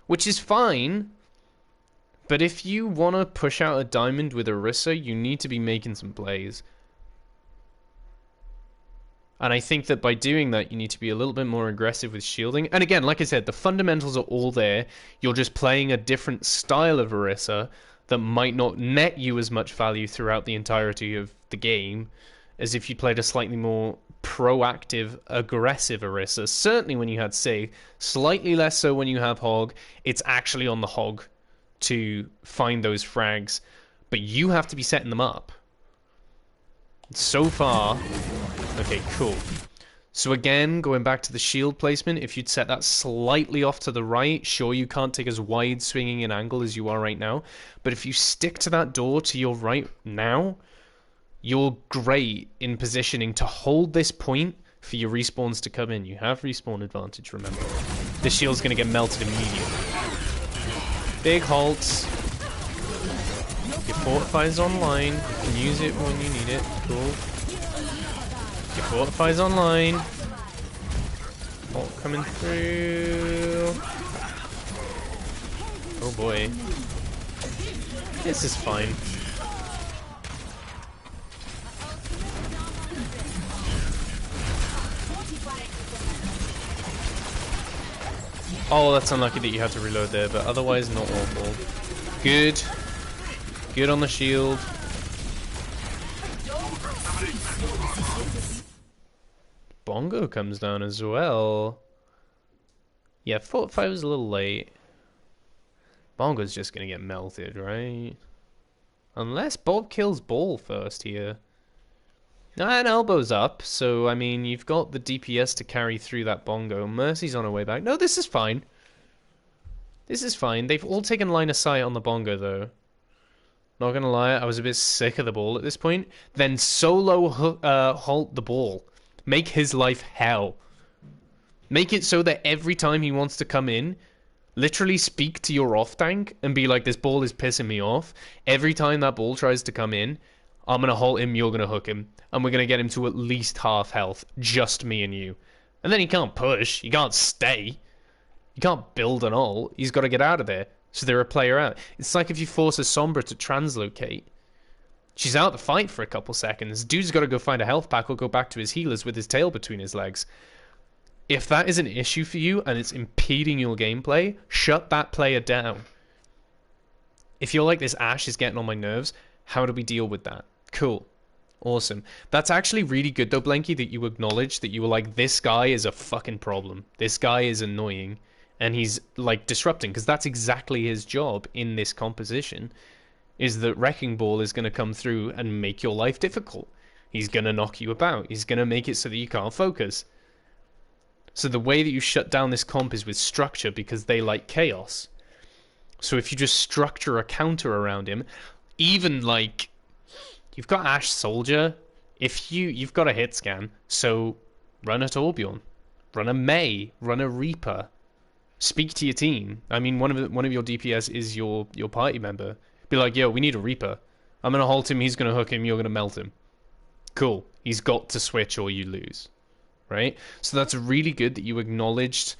which is fine. But if you want to push out a diamond with Orisa, you need to be making some plays. And I think that by doing that, you need to be a little bit more aggressive with shielding. And again, like I said, the fundamentals are all there. You're just playing a different style of Orisa that might not net you as much value throughout the entirety of the game as if you played a slightly more proactive, aggressive Orisa. Certainly when you had Sig, slightly less so when you have Hog. It's actually on the Hog to find those frags, but you have to be setting them up. So far, okay, cool. So again, going back to the shield placement, if you'd set that slightly off to the right, sure, you can't take as wide swinging an angle as you are right now, but if you stick to that door to your right now, you're great in positioning to hold this point for your respawns to come in. You have respawn advantage, remember. The shield's going to get melted immediately. Big halts. Your Fortify's online. You can use it when you need it. Cool. Your Fortify's online. Halt coming through. Oh boy. This is fine. Oh, that's unlucky that you had to reload there, but otherwise not awful. Good. Good on the shield. Bongo comes down as well. Yeah, 45 was a little late. Bongo's just gonna get melted, right? Unless Bob kills Ball first here. And Elbow's up, so, I mean, you've got the DPS to carry through that Bongo. Mercy's on her way back. No, this is fine. This is fine. They've all taken line of sight on the Bongo, though. Not gonna lie, I was a bit sick of the Ball at this point. Then solo halt the Ball. Make his life hell. Make it so that every time he wants to come in, literally speak to your off tank and be like, this Ball is pissing me off. Every time that Ball tries to come in, I'm gonna halt him, you're gonna hook him. And we're gonna get him to at least half health. Just me and you. And then he can't push. He can't stay. You can't build an ult. He's got to get out of there. So they're a player out. It's like if you force a Sombra to translocate. She's out the fight for a couple seconds. Dude's got to go find a health pack or go back to his healers with his tail between his legs. If that is an issue for you and it's impeding your gameplay, shut that player down. If you're like, this Ashe is getting on my nerves, how do we deal with that? Cool. Awesome. That's actually really good though, Blanky, that you acknowledge that you were like, this guy is a fucking problem. This guy is annoying. And he's like disrupting, because that's exactly his job in this composition, is that Wrecking Ball is going to come through and make your life difficult. He's going to knock you about. He's going to make it so that you can't focus. So the way that you shut down this comp is with structure, because they like chaos. So if you just structure a counter around him, even like you've got Ash Soldier, if you've got a hit scan, so run a Torbjorn, run a Mei, run a Reaper. Speak to your team. I mean, one of your DPS is your party member. Be like, yo, we need a Reaper. I'm gonna halt him. He's gonna hook him. You're gonna melt him. Cool. He's got to switch or you lose, right? So that's really good that you acknowledged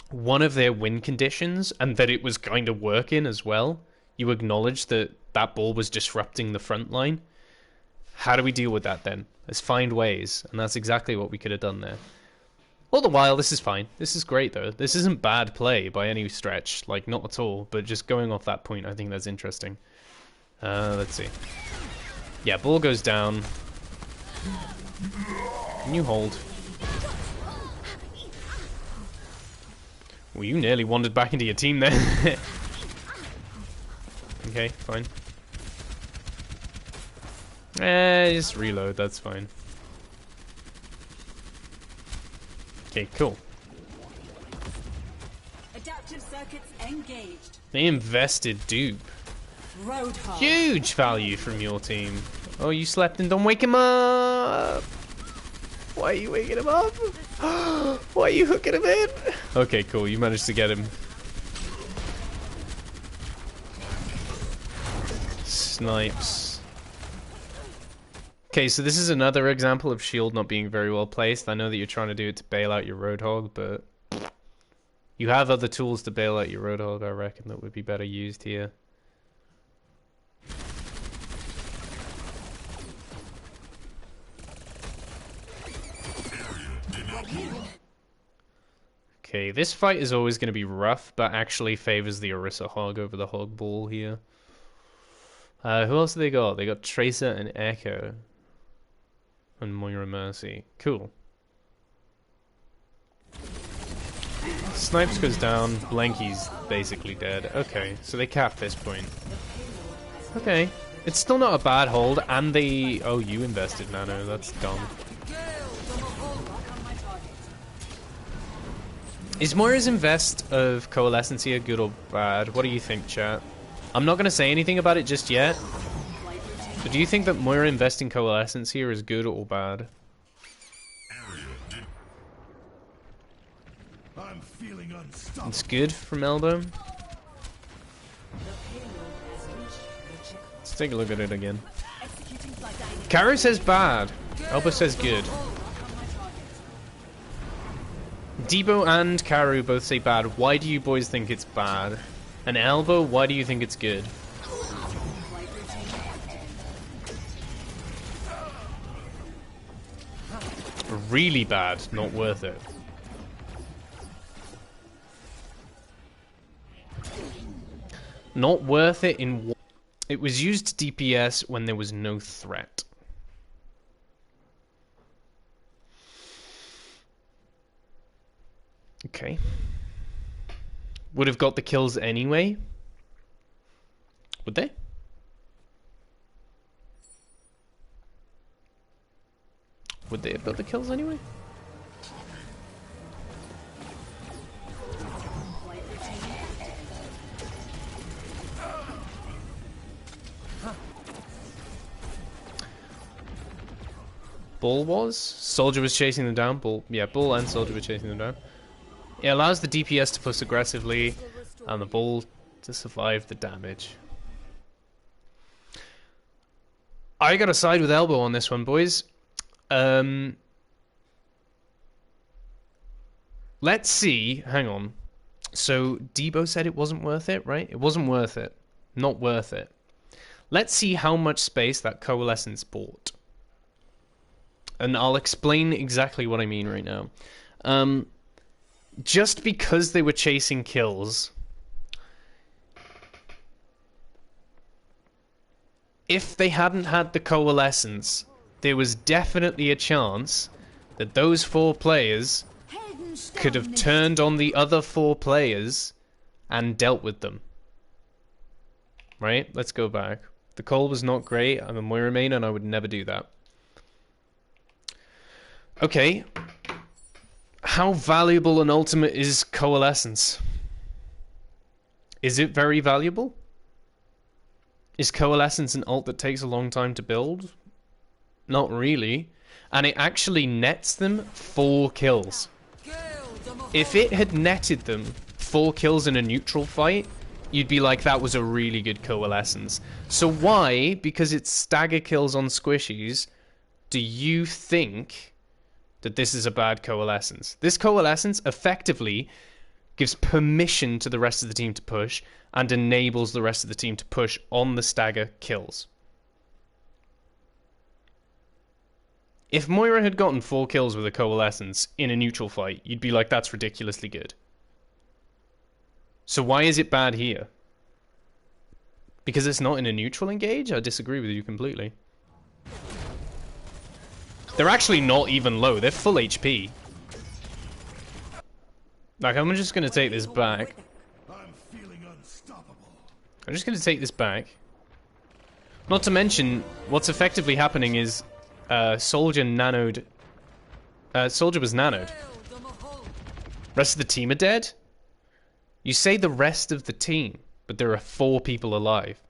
one of their win conditions and that it was kind of working as well. You acknowledged that that ball was disrupting the front line. How do we deal with that then? Let's find ways, and that's exactly what we could have done there. All the while, this is fine. This is great, though. This isn't bad play by any stretch. Like, not at all. But just going off that point, I think that's interesting. Let's see. Yeah, ball goes down. Can you hold? Well, you nearly wandered back into your team there. Okay, fine. Just reload. That's fine. Okay, cool. Adaptive circuits engaged. They invested dupe. Roadhog. Huge value from your team. Oh, you slept and don't wake him up. Why are you waking him up? Why are you hooking him in? Okay, cool. You managed to get him. Snipes. Okay, so this is another example of shield not being very well placed. I know that you're trying to do it to bail out your Roadhog, but you have other tools to bail out your Roadhog, I reckon, that would be better used here. Okay, this fight is always going to be rough, but actually favors the Orisa Hog over the Hog Ball here. Who else have they got? They got Tracer and Echo. And Moira Mercy. Cool. Snipes goes down. Blanky's basically dead. Okay, so they cap this point. Okay. It's still not a bad hold, and they... Oh, you invested Nano. That's dumb. Is Moira's invest of Coalescence here good or bad? What do you think, chat? I'm not going to say anything about it just yet. But do you think that Moira investing Coalescence here is good or bad? I'm feeling unstoppable. It's good from Elbow. Let's take a look at it again. Kara says bad. Elbow says good. Debo and Karu both say bad. Why do you boys think it's bad? And Elbow, why do you think it's good? Really bad, not worth it. Not worth it in... It was used to DPS when there was no threat. Okay. Would have got the kills anyway? Would they? Would they have got the kills anyway? Bull was? Soldier was chasing them down. Bull, yeah, Bull and Soldier were chasing them down. It allows the DPS to push aggressively and the Bull to survive the damage. I gotta side with Elbow on this one, boys. Let's see. Hang on. So Debo said it wasn't worth it, right? It wasn't worth it. Not worth it. Let's see how much space that Coalescence bought. And I'll explain exactly what I mean right now. Just because they were chasing kills, if they hadn't had the Coalescence, there was definitely a chance that those 4 players could have turned on the other 4 players and dealt with them. Right? Let's go back. The call was not great. I'm a Moira main and I would never do that. Okay. How valuable an ultimate is Coalescence? Is it very valuable? Is Coalescence an ult that takes a long time to build? Not really. And it actually nets them 4 kills. If it had netted them 4 kills in a neutral fight, you'd be like, that was a really good Coalescence. So why, because it's stagger kills on squishies, do you think that this is a bad Coalescence? This Coalescence effectively gives permission to the rest of the team to push and enables the rest of the team to push on the stagger kills. If Moira had gotten 4 kills with a Coalescence in a neutral fight, you'd be like, that's ridiculously good. So why is it bad here? Because it's not in a neutral engage? I disagree with you completely. They're actually not even low. They're full HP. Like, I'm just going to take this back. I'm feeling unstoppable. I'm just going to take this back. Not to mention, what's effectively happening is Soldier nanoed. Soldier was nanoed. Rest of the team are dead? You say the rest of the team, but there are 4 people alive.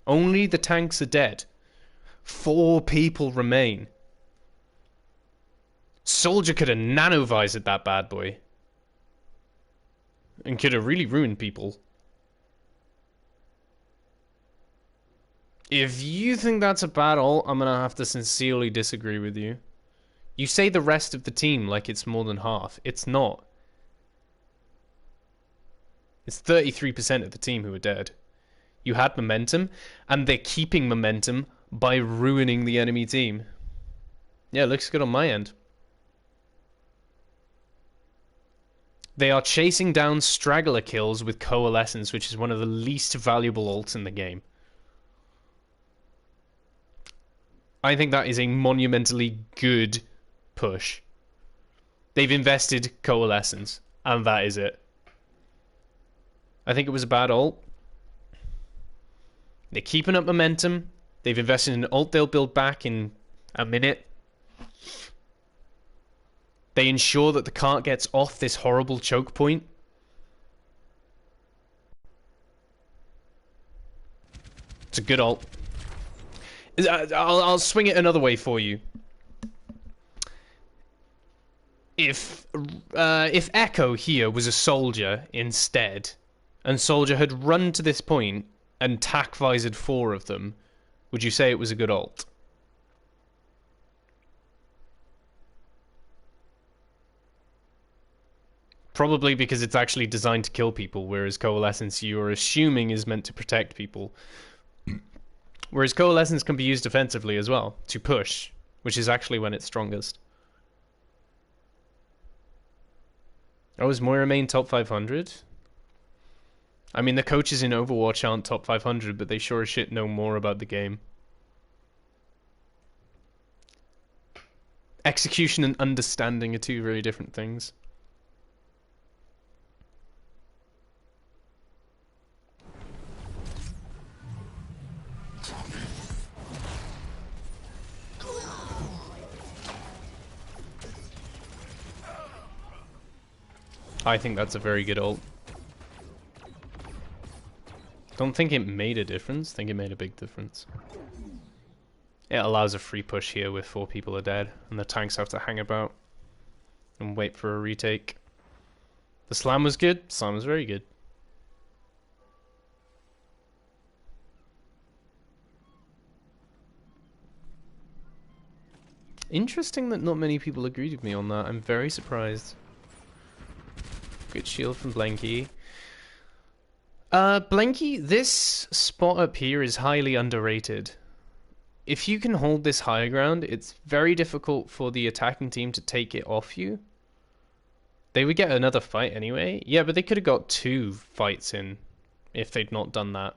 Only the tanks are dead. 4 people remain. Soldier could have nano-visored that bad boy. And could have really ruined people. If you think that's a bad ult, I'm gonna have to sincerely disagree with you. You say the rest of the team like it's more than half. It's not. It's 33% of the team who are dead. You had momentum, and they're keeping momentum by ruining the enemy team. Yeah, it looks good on my end. They are chasing down straggler kills with Coalescence, which is one of the least valuable ults in the game. I think that is a monumentally good push. They've invested Coalescence, and that is it. I think it was a bad ult. They're keeping up momentum. They've invested in an ult they'll build back in a minute. They ensure that the cart gets off this horrible choke point. It's a good ult. I'll swing it another way for you. If Echo here was a soldier instead, and Soldier had run to this point and tack visored 4 of them, would you say it was a good ult? Probably because it's actually designed to kill people, whereas Coalescence you're assuming is meant to protect people. Whereas Coalescence can be used defensively as well, to push, which is actually when it's strongest. Oh, is Moira main top 500? I mean, the coaches in Overwatch aren't top 500, but they sure as shit know more about the game. Execution and understanding are 2 very different things. I think that's a very good ult. Don't think it made a difference. Think it made a big difference. It allows a free push here with 4 people are dead, and the tanks have to hang about and wait for a retake. The slam was good. Slam was very good. Interesting that not many people agreed with me on that. I'm very surprised. Good shield from Blanky. Blanky, this spot up here is highly underrated. If you can hold this high ground, it's very difficult for the attacking team to take it off you. They would get another fight anyway. Yeah, but they could have got 2 fights in if they'd not done that.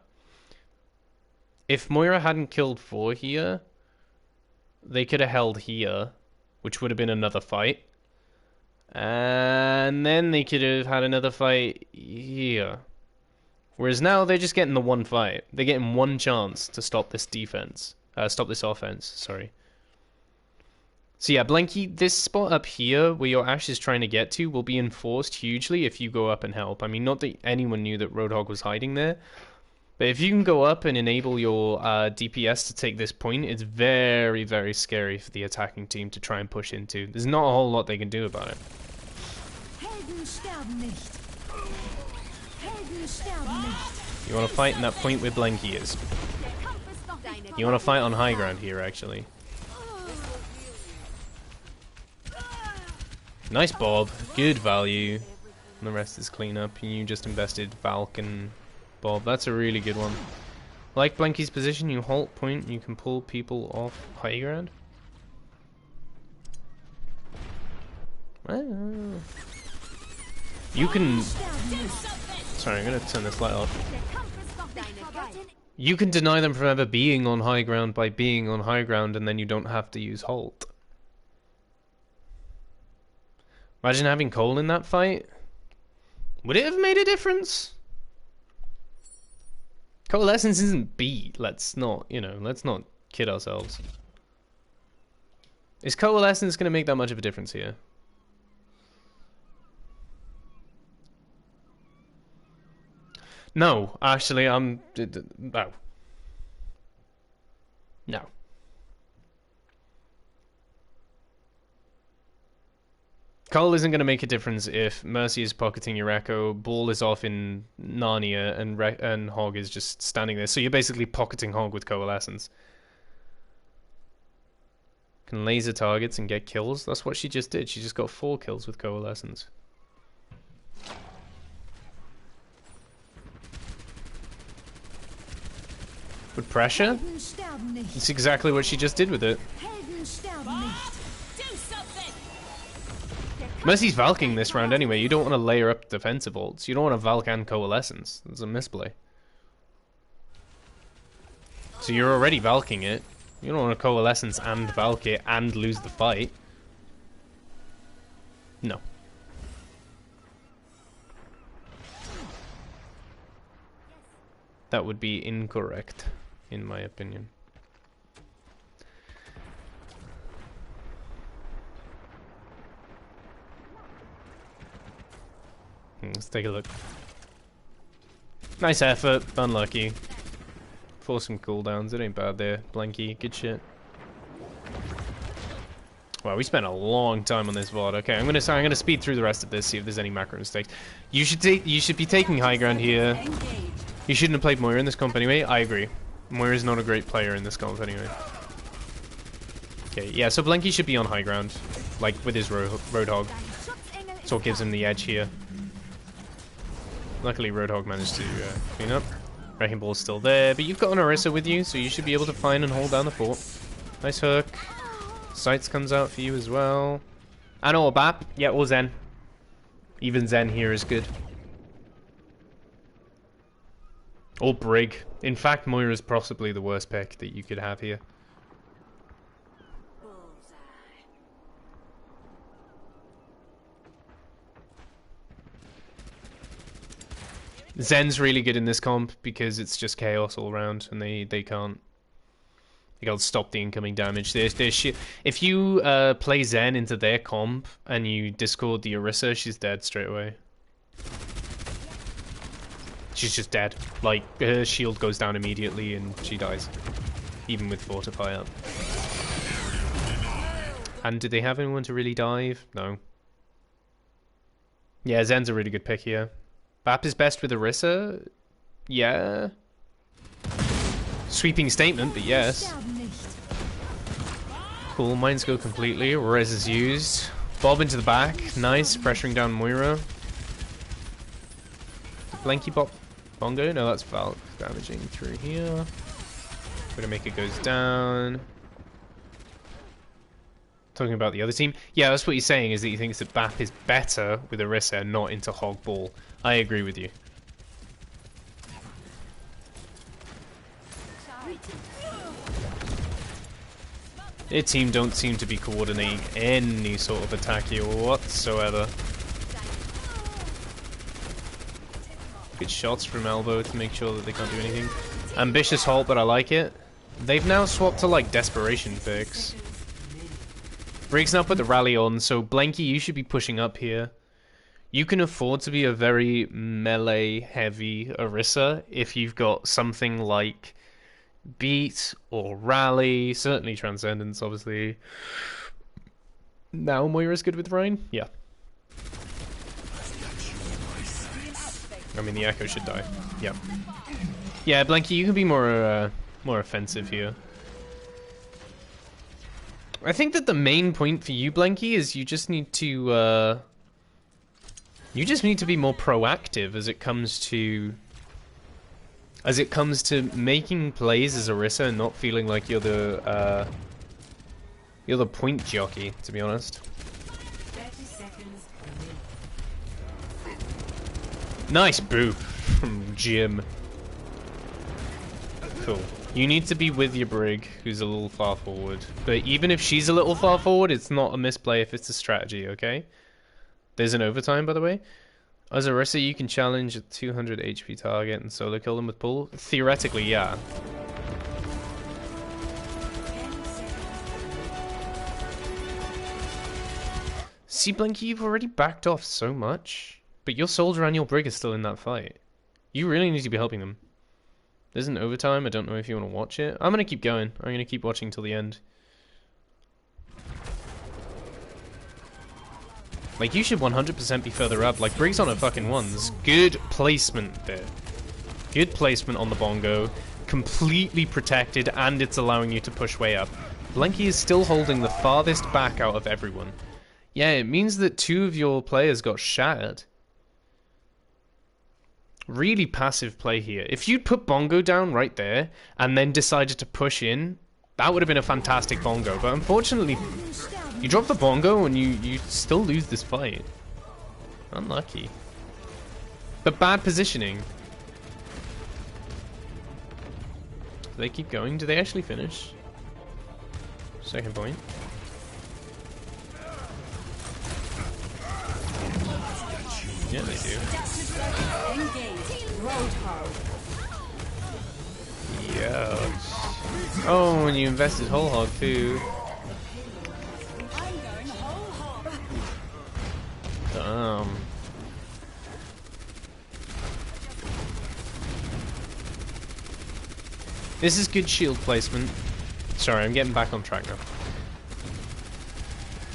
If Moira hadn't killed 4 here, they could have held here, which would have been another fight. And then they could have had another fight here. Whereas now they're just getting the 1 fight. They're getting 1 chance to stop this defense. Stop this offense, sorry. So yeah, Blanky, this spot up here where your Ash is trying to get to will be enforced hugely if you go up and help. I mean, not that anyone knew that Roadhog was hiding there, but if you can go up and enable your DPS to take this point, it's very, very scary for the attacking team to try and push into. There's not a whole lot they can do about it. You want to fight in that point where Blanky is. You want to fight on high ground here, actually. Nice Bob, good value. And the rest is clean up. And you just invested Valk and Bob. That's a really good one. Like Blanky's position, you halt point, you can pull people off high ground. You can... Sorry, I'm going to turn this light off. You can deny them from ever being on high ground by being on high ground, and then you don't have to use halt. Imagine having Cole in that fight. Would it have made a difference? Coalescence isn't beat. Let's not, let's not kid ourselves. Is Coalescence going to make that much of a difference here? No, actually, no. No. Cole isn't going to make a difference if Mercy is pocketing your Echo, Ball is off in Narnia, and Hog is just standing there. So you're basically pocketing Hog with Coalescence. Can laser targets and get kills. That's what she just did. She just got 4 kills with Coalescence. With pressure? That's exactly what she just did with it. Mercy's Valking this round anyway. You don't want to layer up defensive ults. You don't want to Valk and Coalescence. That's a misplay. So you're already Valking it. You don't want to Coalescence and Valk it and lose the fight. No. That would be incorrect, in my opinion. Let's take a look. Nice effort, unlucky. Force some cooldowns, it ain't bad there. Blanky, good shit. Wow, we spent a long time on this VOD. Okay, I'm gonna speed through the rest of this, see if there's any macro mistakes. You should be taking high ground here. You shouldn't have played Moira in this comp anyway. I agree. Moira's not a great player in this comp anyway. Okay, yeah, so Blanky should be on high ground, like with his Roadhog. That's what gives him the edge here. Luckily, Roadhog managed to clean up. Wrecking Ball's still there, but you've got an Orisa with you, so you should be able to find and hold down the fort. Nice hook. Sights comes out for you as well. And or Bap. Yeah, or Zen. Even Zen here is good. Or Brig. In fact, Moira is possibly the worst pick that you could have here. Zen's really good in this comp because it's just chaos all around, and they can't stop the incoming damage. If you play Zen into their comp and you discord the Orisa, she's dead straight away. She's just dead. Like, her shield goes down immediately and she dies. Even with Fortify up. And did they have anyone to really dive? No. Yeah, Zen's a really good pick here. Bap is best with Orisa? Yeah. Sweeping statement, but yes. Cool, mines go completely. Res is used. Bob into the back. Nice, pressuring down Moira. Blanky Bop Bongo? No, that's Valk damaging through here. Widowmaker goes down. Talking about the other team. Yeah, that's what he's saying, is that he thinks that Bap is better with Orisa, not into Hog Ball. I agree with you. Their team don't seem to be coordinating any sort of attack here whatsoever. Good shots from elbow to make sure that they can't do anything. Ambitious halt, but I like it. They've now swapped to like Desperation Fix. Briggs now put the rally on, so Blanky, you should be pushing up here. You can afford to be a very melee-heavy Orisa if you've got something like Beat or Rally, certainly Transcendence, obviously. Now Moira's good with Rhine? Yeah. I mean, the Echo should die. Yeah. Yeah, Blanky, you can be more offensive here. I think that the main point for you, Blanky, is you just need to be more proactive as it comes to making plays as Orisa and not feeling like you're the point jockey, to be honest. 30 seconds. Nice boop from Jim. Cool. You need to be with your Brig, who's a little far forward. But even if she's a little far forward, it's not a misplay if it's a strategy, okay? There's an overtime, by the way. As Orisa, you can challenge a 200 HP target and solo kill them with pull. Theoretically, yeah. See, Blinky, you've already backed off so much. But your soldier and your Brig are still in that fight. You really need to be helping them. There's an overtime. I don't know if you want to watch it. I'm going to keep going. I'm going to keep watching till the end. Like, you should 100% be further up. Like, Briggs on her fucking ones. Good placement there. Good placement on the bongo. Completely protected, and it's allowing you to push way up. Blanky is still holding the farthest back out of everyone. Yeah, it means that 2 of your players got shattered. Really passive play here. If you'd put bongo down right there and then decided to push in, that would have been a fantastic bongo. But unfortunately, you drop the bongo and you still lose this fight. Unlucky. But bad positioning. Do they keep going? Do they actually finish? Second point. Yeah, they do. Yeah. Oh, and you invested whole hog too. Damn. This is good shield placement. Sorry, I'm getting back on track now.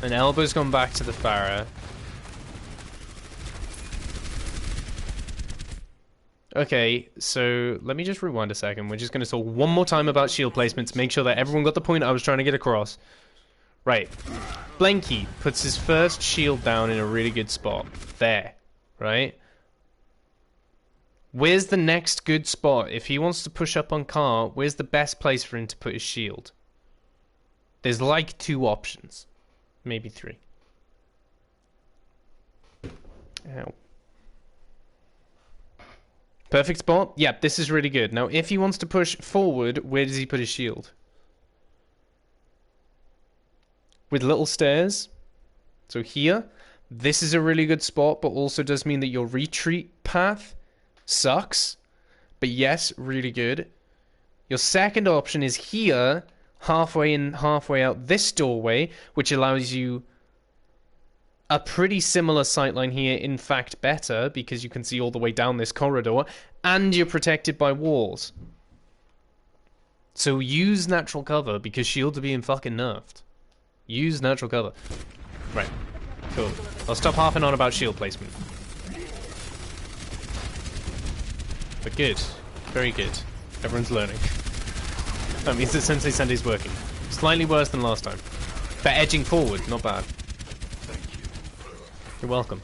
An elbow's gone back to the Pharah. Okay, so let me just rewind a second. We're just going to talk one more time about shield placements, make sure that everyone got the point I was trying to get across. Right. Blanky puts his first shield down in a really good spot. There. Right? Where's the next good spot? If he wants to push up on Car, where's the best place for him to put his shield? There's like 2 options. Maybe 3. Ow. Perfect spot? Yep, this is really good. Now, if he wants to push forward, where does he put his shield? With little stairs. So here, this is a really good spot, but also does mean that your retreat path sucks. But yes, really good. Your second option is here, halfway in, halfway out this doorway, which allows you a pretty similar sightline here, in fact better, because you can see all the way down this corridor, and you're protected by walls. So use natural cover, because shields are being fucking nerfed. Use natural cover. Right. Cool. I'll stop harping on about shield placement. But good. Very good. Everyone's learning. That means that Sensei Sunday's working. Slightly worse than last time. But edging forward, not bad. You're welcome.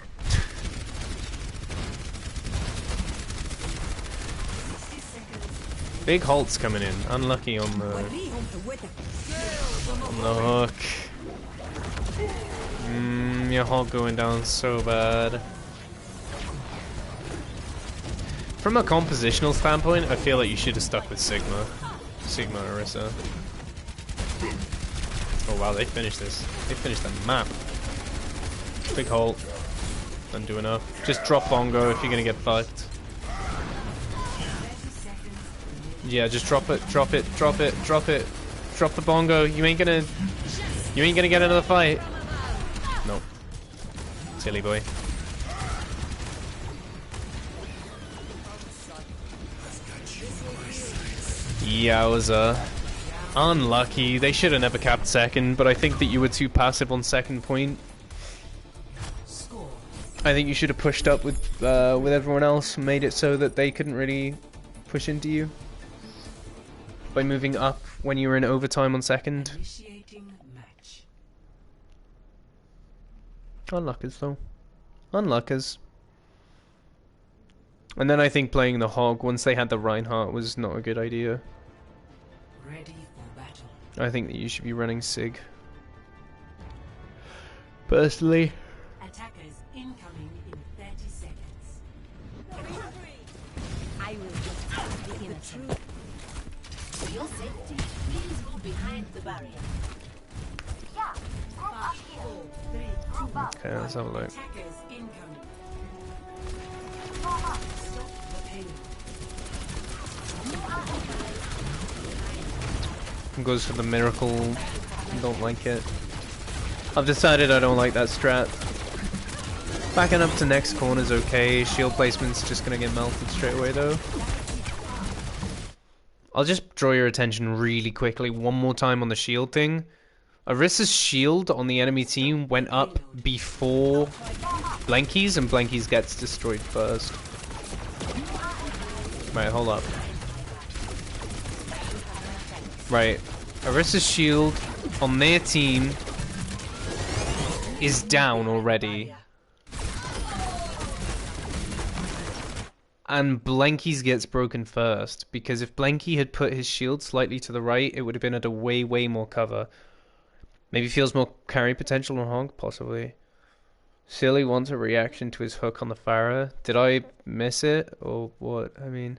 Big Holt's coming in. Unlucky on the hook. Your Holt going down so bad. From a compositional standpoint, I feel like you should have stuck with Sigma. Sigma Orisa. Oh wow, they finished this. They finished the map. Big Holt. Doesn't do enough. Just drop bongo if you're gonna get fucked. Yeah, just drop it, drop it, drop it, drop it. Drop the bongo. You ain't gonna... You ain't gonna get another fight. Nope. Silly boy. Yowza. Unlucky. They should have never capped second, but I think that you were too passive on second point. I think you should have pushed up with everyone else, made it so that they couldn't really push into you by moving up when you were in overtime on second. Unluckers though. Unluckers. And then I think playing the Hog once they had the Reinhardt was not a good idea. Ready for battle. I think that you should be running Sig. Personally. Attackers incoming in 30 seconds. I will protect the innocent. For your safety, please move behind the barrier. Yeah, group up here. 4, 3, 2, Okay, let's have a look. attackers incoming. Stop the payload. Goes for the miracle. Don't like it. I've decided I don't like that strat. Backing up to next corner's okay. Shield placement's just gonna get melted straight away though. I'll just draw your attention really quickly one more time on the shield thing. Orisa's shield on the enemy team went up before Blanky's, and Blanky's gets destroyed first. Right, hold up. Right, Orisa's shield on their team is down already. And Blanky's gets broken first, because if Blanky had put his shield slightly to the right, it would have been at a way more cover. Maybe feels more carry potential on Hog, possibly. Silly wants a reaction to his hook on the Pharah. Did I miss it, or what? I mean...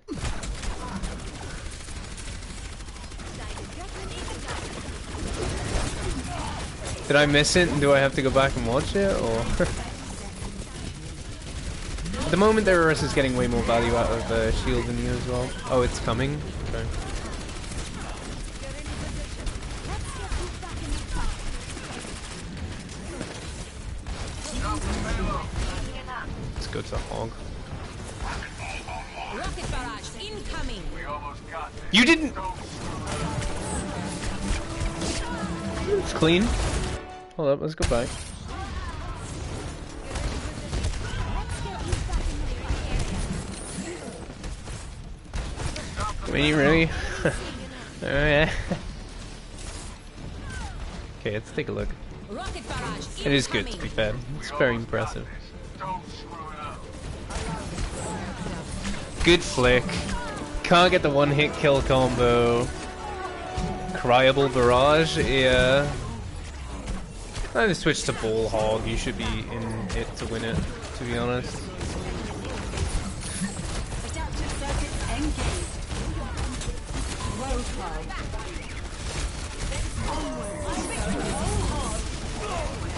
Did I miss it, and do I have to go back and watch it, or...? At the moment, their Orisa is getting way more value out of shield than you as well. Oh, it's coming? Okay. Let's go to Hog. Rocket barrage incoming. You didn't... It's clean. Hold up, let's go back. I mean, you really? Oh, yeah. Okay, let's take a look. Rocket barrage It is good, to be fair. It's very impressive. Good flick. Can't get the one-hit kill combo. Cryable barrage, yeah. I just switched to Ball Hog. You should be in it to win it, to be honest.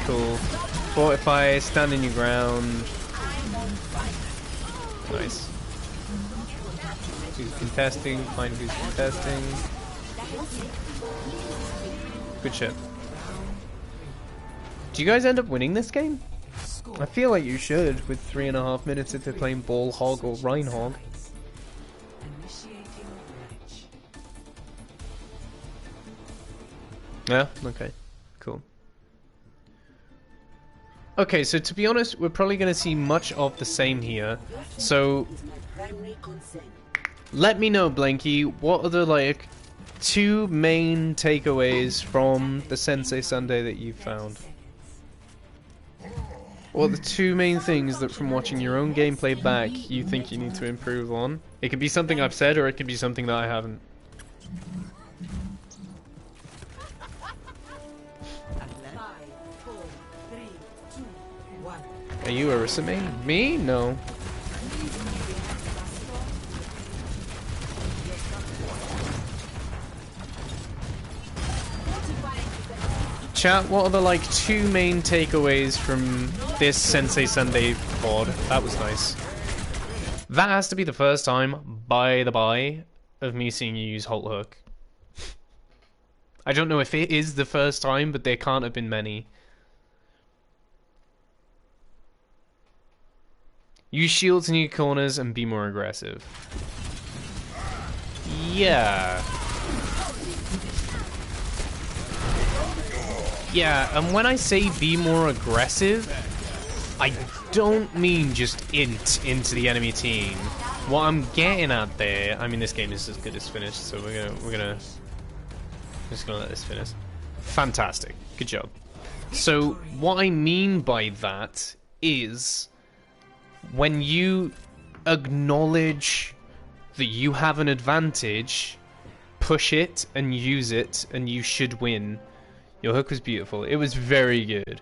Cool. Fortify, stand in your ground. Nice. Who's contesting? Find who's contesting. Good shit. Do you guys end up winning this game? I feel like you should, with 3.5 minutes if they're playing Ball Hog or Rhine Hog. Yeah? Okay. Cool. Okay, so to be honest, we're probably going to see much of the same here. So, let me know, Blanky, what are the, like, 2 main takeaways from the Sensei Sunday that you've found? What are the 2 main things that from watching your own gameplay back you think you need to improve on? It could be something I've said, or it could be something that I haven't. Are you Orisa main? Me? No. Chat, what are the like 2 main takeaways from this Sensei Sunday VOD? That was nice. That has to be the first time, by the by, of me seeing you use Halt Hook. I don't know if it is the first time, but there can't have been many. Use shields in your corners and be more aggressive. Yeah. Yeah, and when I say be more aggressive, I don't mean just into the enemy team. What I'm getting at there, I mean, this game is as good as finished, so I'm just gonna let this finish. Fantastic, good job. So what I mean by that is when you acknowledge that you have an advantage, push it and use it, and you should win. Your hook was beautiful. It was very good.